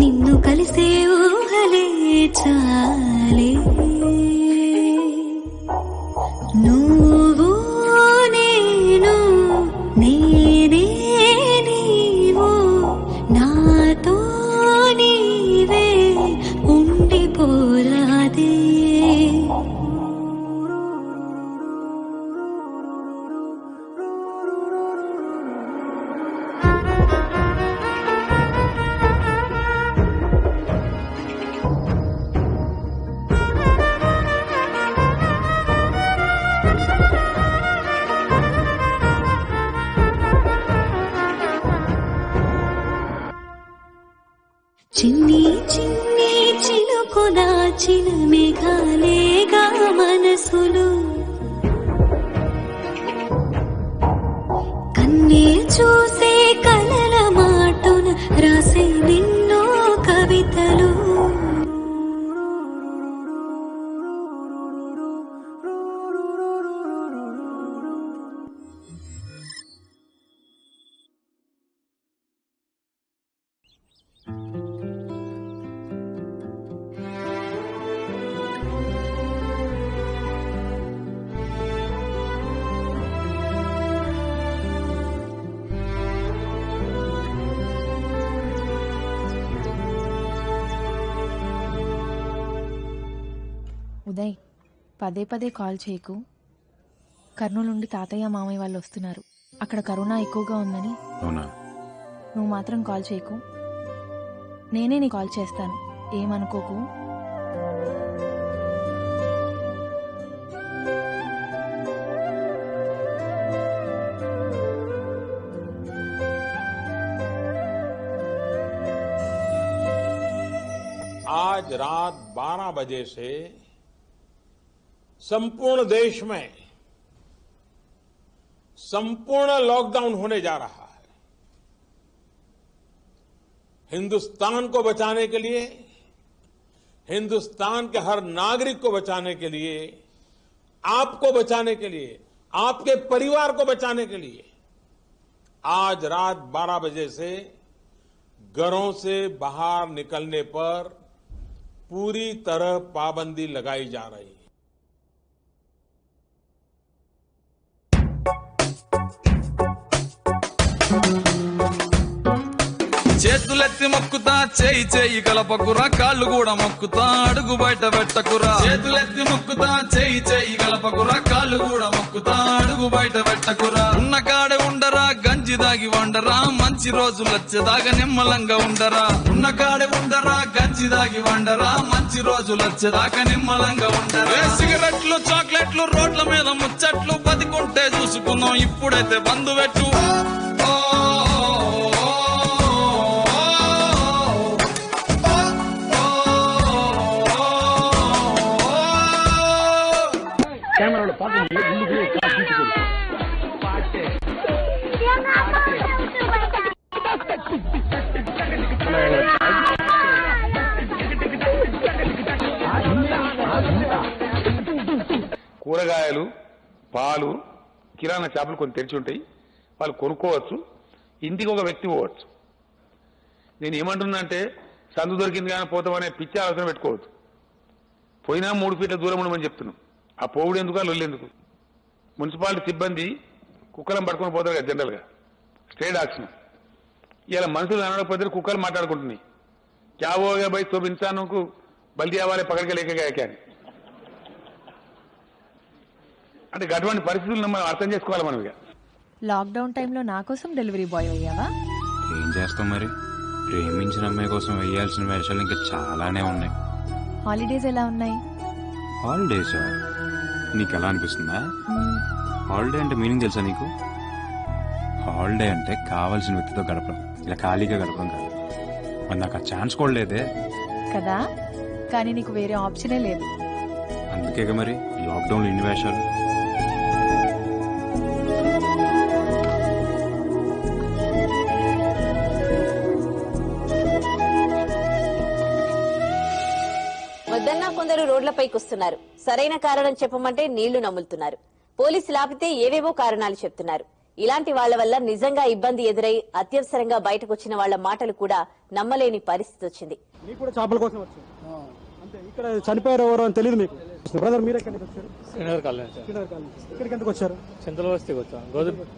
నిన్ను కలిసే ఊహలే చాలే నువ్వు నేను నేనే నీవు నాతో నీవే ఉండిపోరాదే చిన్ని చిన్ని చినుకు దాచిన మేఘాలేగా మనసులు కన్నే చూసే కలల మాటున రాసే నిన్నో కవితలు ఉదయ్ పదే పదే కాల్ చేయకు. కర్నూలు నుండి తాతయ్య మామయ్య వాళ్ళు వస్తున్నారు. అక్కడ కరోనా ఎక్కువగా ఉందని. అవునా? నువ్వు మాత్రం కాల్ చేయకు. నేనే నీ కాల్ చేస్తాను, ఏమనుకోకు. आज रात 12 बजे से संपूर्ण देश में संपूर्ण लॉकडाउन होने जा रहा है। हिंदुस्तान को बचाने के लिए, हिंदुस्तान के हर नागरिक को बचाने के लिए, आपको बचाने के लिए, आपके परिवार को बचाने के लिए आज रात 12 बजे से घरों से बाहर निकलने पर पूरी तरह पाबंदी लगाई जा रही है। చేతులెత్తి మొక్కుతా చేయి చేయి కలపకురా, కాళ్ళు కూడా మొక్కుతా అడుగు బయట పెట్టకురా. చేతులెత్తి మొక్కుతా చేయి చేయి కలపకురా, కాళ్ళు కూడా మొక్కుతా అడుగు బయట పెట్టకురా. ఉన్న కాడే ఉండరా, గంజి దాగి వండరా, మంచి రోజులు వచ్చేదాకా నిమ్మలంగా ఉండరా. ఉన్న కాడే ఉండరా, గంజి దాగి వండరా, మంచి రోజులు వచ్చేదాకా నిమ్మలంగా ఉండరా. సిగరెట్లు చాక్లెట్లు రోడ్ల మీద ముచ్చట్లు బతికుంటే చూసుకున్నాం, ఇప్పుడైతే బంధు పెట్టు. కూరగాయలు, పాలు, కిరాణా షాపులు కొన్ని తెరిచి ఉంటాయి, వాళ్ళు కొనుక్కోవచ్చు. ఇంటికి ఒక వ్యక్తి పోవచ్చు. నేను ఏమంటున్నా అంటే సందు దొరికింది కానీ పోతామనే పిచ్చి ఆలోచన పెట్టుకోవద్దు. పోయినా 3 ఫీట్ల దూరం ఉండమని చెప్తున్నాం. ఆ పోవుడు ఎందుకు, ఆ లొల్లి ఎందుకు? మున్సిపాలిటీ సిబ్బంది కుక్కలను పట్టుకొని పోతారు కదా జనరల్గా, స్ట్రే డాగ్స్ను. ఇలా మనుషులు అనకపోతే కుక్కలు మాట్లాడుకుంటున్నాయి. క్యా హోగా భయ్ సోబ్ ఇన్సాన్కు బల్దియా వాలే పకడ్కే లేకే గయా క్యా అని. అంటే అటువంటి పరిస్థితులను మనం అర్థం చేసుకోవాలి. మనం ఇక లాక్డౌన్ టైంలో నా కోసం డెలివరీ బాయ్ అయ్యావా? ఏం చేస్తాం మరి, ప్రేమించిన అమ్మాయి కోసం వేయాల్సిన వేషాలు ఇంకా చాలానే ఉన్నాయి. హాలిడేస్ ఎలా ఉన్నాయి? హాలిడేసా? నీకు ఎలా అనిపిస్తుందా? హాలిడే అంటే మీనింగ్ తెలుసా నీకు? హాలిడే అంటే కావాల్సిన వ్యక్తితో గడపడం, ఇలా ఖాళీగా గడపడం కాదు. మరి నాకు ఆ ఛాన్స్ కూడా లేదే కదా, కానీ నీకు వేరే ఆప్షనే లేదు. అందుకేగా మరి లాక్డౌన్లో ఇన్ని వేషాలు. వద్దన్నా కొందరు రోడ్లపైకి వస్తున్నారు. సరైన కారణం చెప్పమంటే నీళ్లు నములుతున్నారు. పోలీసులు ఆపితే ఏవేవో కారణాలు చెప్తున్నారు. ఇలాంటి వాళ్ల వల్ల నిజంగా ఇబ్బంది ఎదురై అత్యవసరంగా బయటకు వచ్చిన వాళ్ల మాటలు కూడా నమ్మలేని పరిస్థితి వచ్చింది. చేపల కోసం వచ్చారు అంతే. ఇక్కడ చనిపోయారు ఎవరు అని తెలియదు మీకు. బ్రదర్ మీరు ఎక్కడికి వచ్చారు? శ్రీనగర్ కాలనీ. ఇక్కడికి ఎందుకు వచ్చారు? చింతల వస్తీకి వచ్చాం.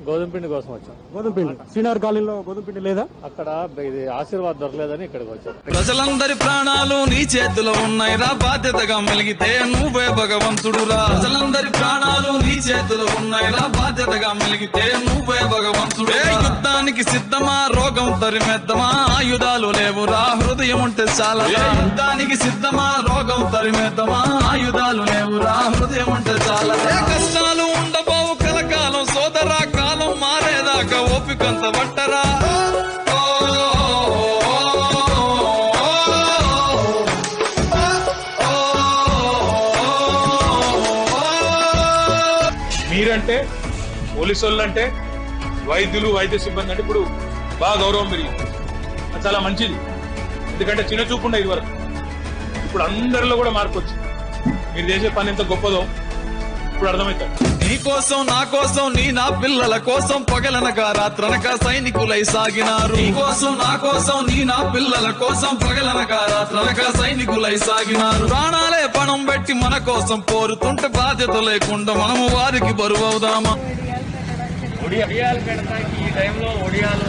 గోధుమ పిండి కోసం వచ్చాం. గోధుమ పిండి శ్రీనగర్ కాలనీలో గోధుమ పిండి లేదా? అక్కడ ఇది ఆశీర్వాద్ దొరకలేదని ఇక్కడికి వచ్చాం. ప్రజలందరి ప్రాణాలు నీ చేతిలో ఉన్నాయిరా, బాధ్యతగా మెలిగితే నువ్వే భగవంతుడురా. ప్రజలందరి ప్రాణాలు నీ చేతిలో ఉన్నాయిరా, బాధ్యతగా మెలిగితే నువ్వే భగవంతుడే. యుద్ధానికి సిద్ధమా, రోగం తరిమేద్దామా, ఆయుధాలు లేవురా, హృదయం ఉంటే చాలా. యుద్ధానికి సిద్ధమా, రోగం తరిమేద్దామా, ఆయుధాలు లేవురా, హృదయం ఉంటే చాలా. కష్టాలు ఉండబోవు కలకాలం సోదరా, కాలం మారేదాకా ఓపికంత పట్టరా. మీరంటే, పోలీసు వాళ్ళంటే, వైద్యులు, వైద్య సిబ్బంది అంటే ఇప్పుడు బాగా గౌరవం పెరిగింది. అది చాలా మంచిది. ఎందుకంటే చిన్న చూపుండే ఇది వరకు. ఇప్పుడు అందరిలో కూడా మార్పు వచ్చింది. మీరు చేసే పని ఎంత గొప్పదో ఇప్పుడు అర్థమవుతారు. నీ కోసం, నా కోసం, నీ నా పిల్లల కోసం పగలనక రాత్రనక సైనికులై సాగినారు. నీ కోసం, నా కోసం, నీ నా పిల్లల కోసం పగలనక రాత్రనక సైనికులై సాగినారు. ప్రాణాలే పణం పెట్టి మన కోసం పోరుతుంటే బాధ్యత లేకుండా మనము వారికి బరువవుదామా? ఒడియాలు పెడతాకి ఈ టైంలో ఒడియాలు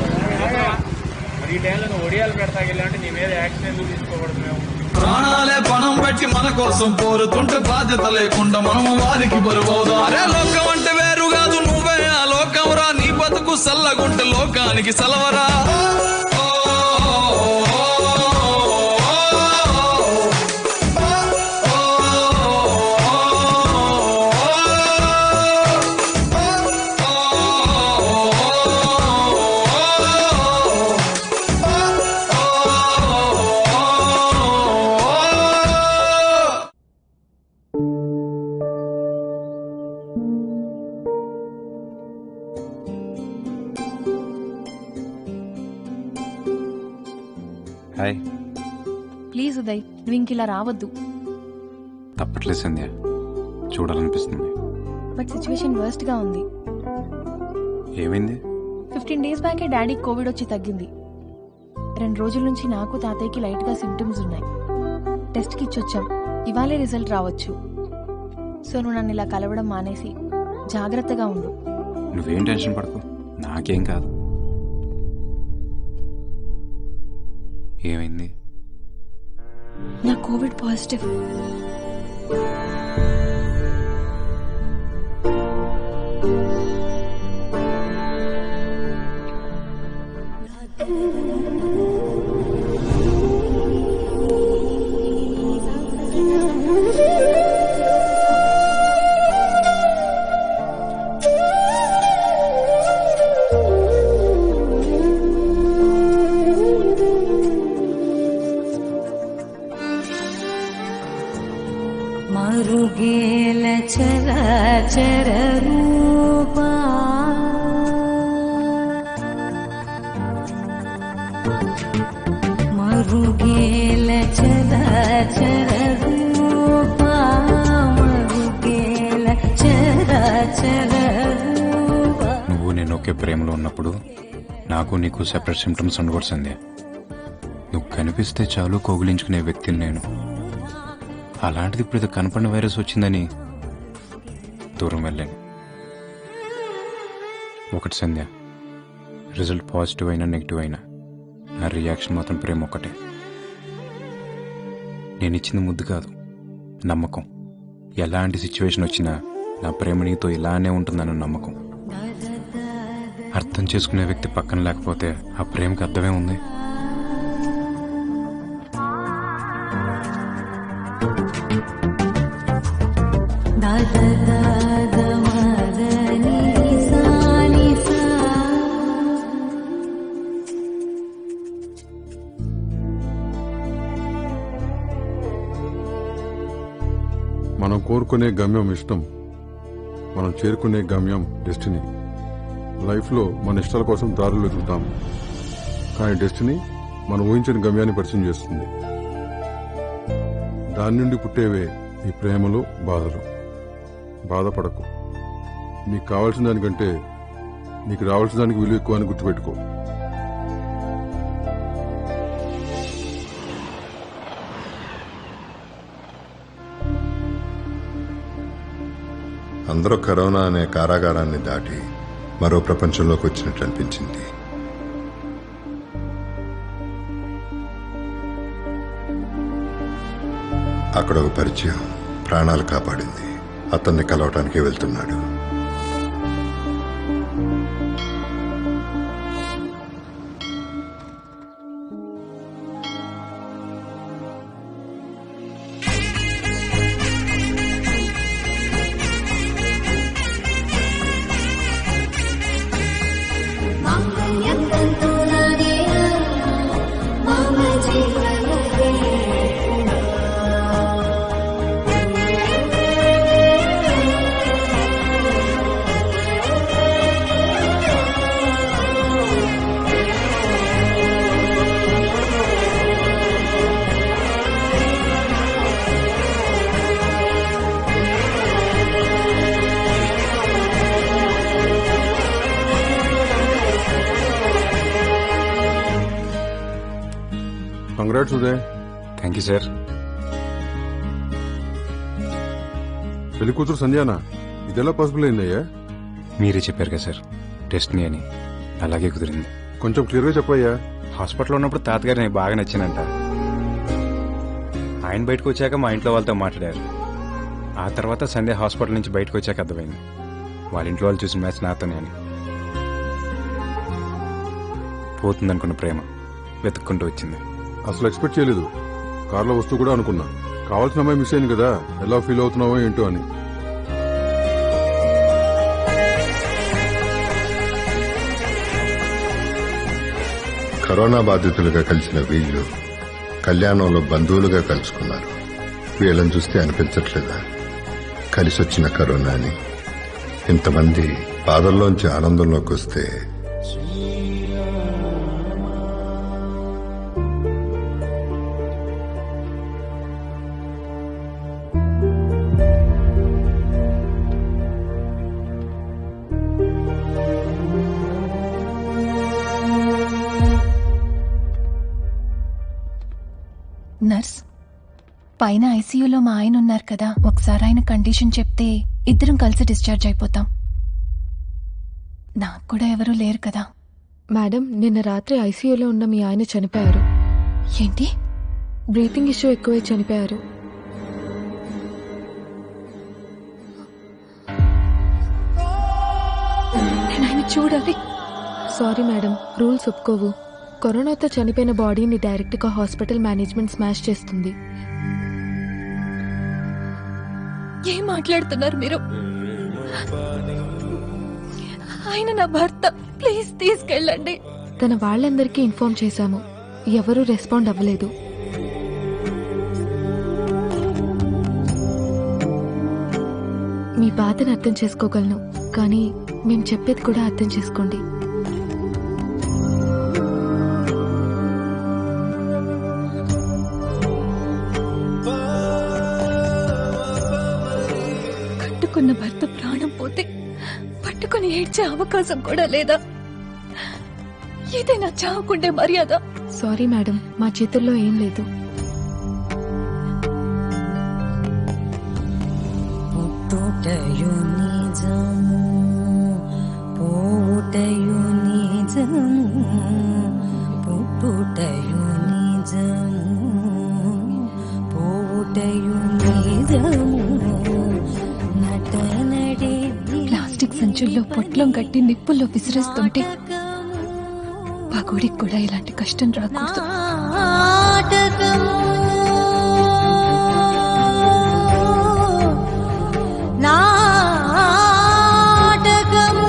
ఈ టైంలో ఒడియాలు పెడతాకి ఇలాంటి నీ మీద యాక్షన్ ఎందుకు తీసుకోకూడదు? మేము ప్రాణాలే పణం పెట్టి మన కోసం పోరుతుంటే బాధ్యత లేకుండా మనము వారికి బరువవుదాం. అరే లోకం అంటే వేరు కాదు, నువ్వే ఆ లోకం రా. నీ బతుకు సల్లగుంటే లోకానికి సలవరా. హాయ్. ప్లీజ్ ఉదయ్, నువ్వు ఇంక ఇలా రావద్దు. తప్పట్లేదు సంధ్య, చూడాలనిపిస్తుంది. బట్ సిచ్యువేషన్ వర్స్ట్ గా ఉంది. ఏమైంది? 15 days బ్యాకే డాడీకి కోవిడ్ వచ్చి తగ్గింది. 2 రోజుల నుంచి నాకు తాతయ్యకి లైట్ గా సిమ్టమ్స్ ఉన్నాయి. టెస్ట్ కి ఇచ్చొచ్చాం, ఇవాళే రిజల్ట్ రావచ్చు. సో నువ్వు నన్ను ఇలా కలవడం మానేసి జాగ్రత్తగా ఉండు. నువ్వేం టెన్షన్ పడకు, నాకేం కాదు. ఏమైంది? నా కోవిడ్ పాజిటివ్. మరుగేల చరాచర రూపా మరుగేల చరాచర రూపా మరుగేల నువ్వు నేను ఒకే ప్రేమలో ఉన్నప్పుడు నాకు నీకు సెపరేట్ సిమ్టమ్స్ ఉండకూడదు సంధ్య. నువ్వు కనిపిస్తే చాలు కోగులించుకునే వ్యక్తిని నేను. అలాంటిది ఇప్పుడు ఇది కనపడిన వైరస్ వచ్చిందని దూరం వెళ్ళాను. ఒకటి సంధ్య, రిజల్ట్ పాజిటివ్ అయినా నెగిటివ్ అయినా నా రియాక్షన్ మాత్రం ప్రేమ ఒక్కటే. నేను ఇచ్చింది ముద్దు కాదు, నమ్మకం. ఎలాంటి సిచ్యువేషన్ వచ్చినా నా ప్రేమ నీతో ఇలానే ఉంటుందన్న నమ్మకం. అర్థం చేసుకునే వ్యక్తి పక్కన లేకపోతే ఆ ప్రేమకి అర్థమే ఉంది. మనం కోరుకునే గమ్యం ఇష్టం, మనం చేరుకునే గమ్యం డెస్టినీ. లైఫ్లో మన ఇష్టాల కోసం దారులు వెతుకుతాం, కానీ డెస్టినీ మనం ఊహించిన గమ్యాన్ని పరిచయం చేస్తుంది. దాని నుండి పుట్టేవే ఈ ప్రేమలు, బాధలు. బాధపడకు. నీకు కావాల్సిన దానికంటే నీకు రావాల్సిన దానికి విలువ ఎక్కువ అని గుర్తుపెట్టుకో. అందరూ కరోనా అనే కారాగారాన్ని దాటి మరో ప్రపంచంలోకి వచ్చినట్లు అనిపించింది. అక్కడ ఒక పరిచయం ప్రాణాలు కాపాడింది. అతన్ని కలవటానికి వెళ్తున్నాడు. Congrats Uday. Thank you sir. పెళ్లి కూతురు సంధ్యానా? ఇదెలా పాసిబుల్ అయిందయ్యా? మీరే చెప్పారు కదా సార్ డెస్టినీ అని, అలాగే కుదిరింది. కొంచెం క్లియర్గా చెప్పయ్యా. హాస్పిటల్లో ఉన్నప్పుడు తాతగారు నాకు బాగా నచ్చానంట. ఆయన బయటకు వచ్చాక మా ఇంట్లో వాళ్ళతో మాట్లాడారు. ఆ తర్వాత సంధ్య హాస్పిటల్ నుంచి బయటకు వచ్చాక అర్థమైంది వాళ్ళ ఇంట్లో వాళ్ళు చూసిన మ్యాచ్ నాతోనే అని. పోతుందనుకున్న ప్రేమ వెతుక్కుంటూ వచ్చింది. అసలు ఎక్స్పెక్ట్ చేయలేదు. కార్లో వస్తూ కూడా అనుకున్నా కావాల్సిన అమ్మాయి మిస్ అయింది కదా, ఎలా ఫీల్ అవుతున్నావో ఏంటో అని. కరోనా బాధితులుగా కలిసిన వీళ్ళు కళ్యాణంలో బంధువులుగా కలుసుకున్నారు. వీళ్ళని చూస్తే అనిపించట్లేదా కలిసొచ్చిన కరోనా అని? ఇంతమంది బాధల్లోంచి ఆనందంలోకి వస్తే నర్స్, పైన ఐసీయూలో మా ఆయన ఉన్నారు కదా, ఒకసారి ఆయన కండిషన్ చెప్తే ఇద్దరం కలిసి డిశ్చార్జ్ అయిపోతాం. నాకు కూడా ఎవరూ లేరు కదా. మేడం, నిన్న రాత్రి ఐసీయూలో ఉన్న మీ ఆయన చనిపోయారు. ఏంటి? బ్రీతింగ్ ఇష్యూ ఎక్కువై చనిపోయారు. నేను ఆయన చూడాలి. సారీ మేడం, రూల్స్ ఒప్పుకోవు. కరోనాతో చనిపోయిన బాడీని డైరెక్ట్గా హాస్పిటల్ మేనేజ్మెంట్ స్మాష్ చేస్తుంది. ఏం మాట్లాడుతున్నారు మీరు? ఆయన నా భర్త, ప్లీజ్ తీసుకెళ్ళండి. తన వాళ్ళందరికీ ఇన్ఫార్మ్ చేశాము, ఎవరూ రెస్పాండ్ అవ్వలేదు. మీ బాధను అర్థం చేసుకోగలను, కానీ మేము చెప్పేది కూడా అర్థం చేసుకోండి. కట్టుకున్న భర్త ప్రాణం పోతే ఏడ్చే అవకాశం కూడా లేదా? ఏదైనా చావుకుండే మర్యాద. సారీ మేడం, మా చేతుల్లో ఏం లేదు. పుట్టుటయు నిజము పోవుటయు నిజము పుట్టుటయు నిజము పోవుటయు నిజము నటనడి ప్లాస్టిక్ సంచుల్లో పొట్లం కట్టి నిప్పుల్లో విసిరేస్తుంటే పగోడికి కూడా ఇలాంటి కష్టం రాకూడదు. నాటకము నాటకము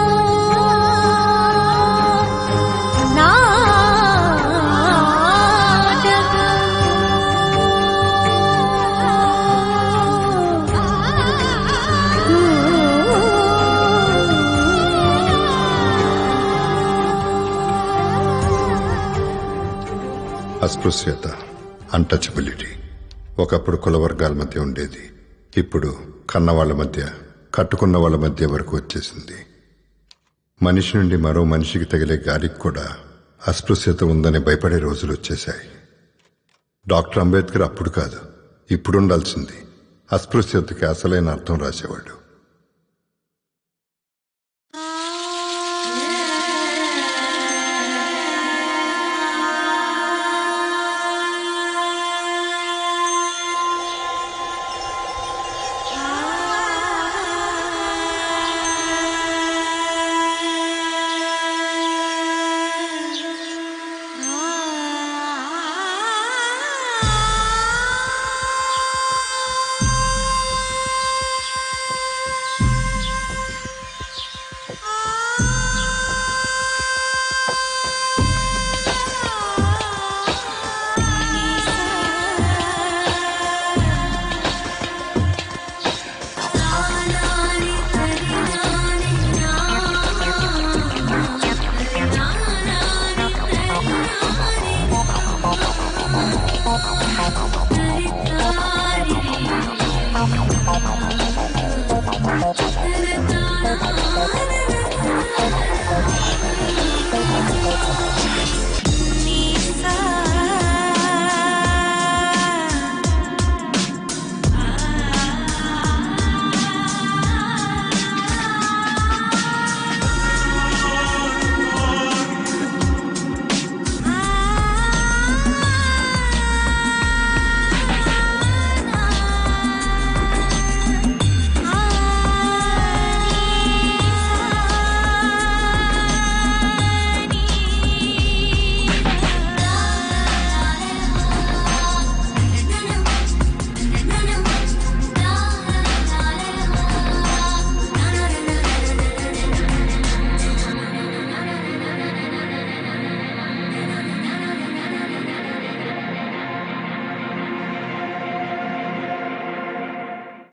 అస్పృశ్యత, అన్టచబిలిటీ ఒకప్పుడు కుల వర్గాల మధ్య ఉండేది. ఇప్పుడు కన్నవాళ్ల మధ్య, కట్టుకున్న వాళ్ళ మధ్య వరకు వచ్చేసింది. మనిషి నుండి మరో మనిషికి తగిలే గాలికి కూడా అస్పృశ్యత ఉందని భయపడే రోజులు వచ్చేశాయి. డాక్టర్ అంబేద్కర్ అప్పుడు కాదు, ఇప్పుడు ఉండాల్సింది అస్పృశ్యతకి అసలైన అర్థం రాసేవాడు.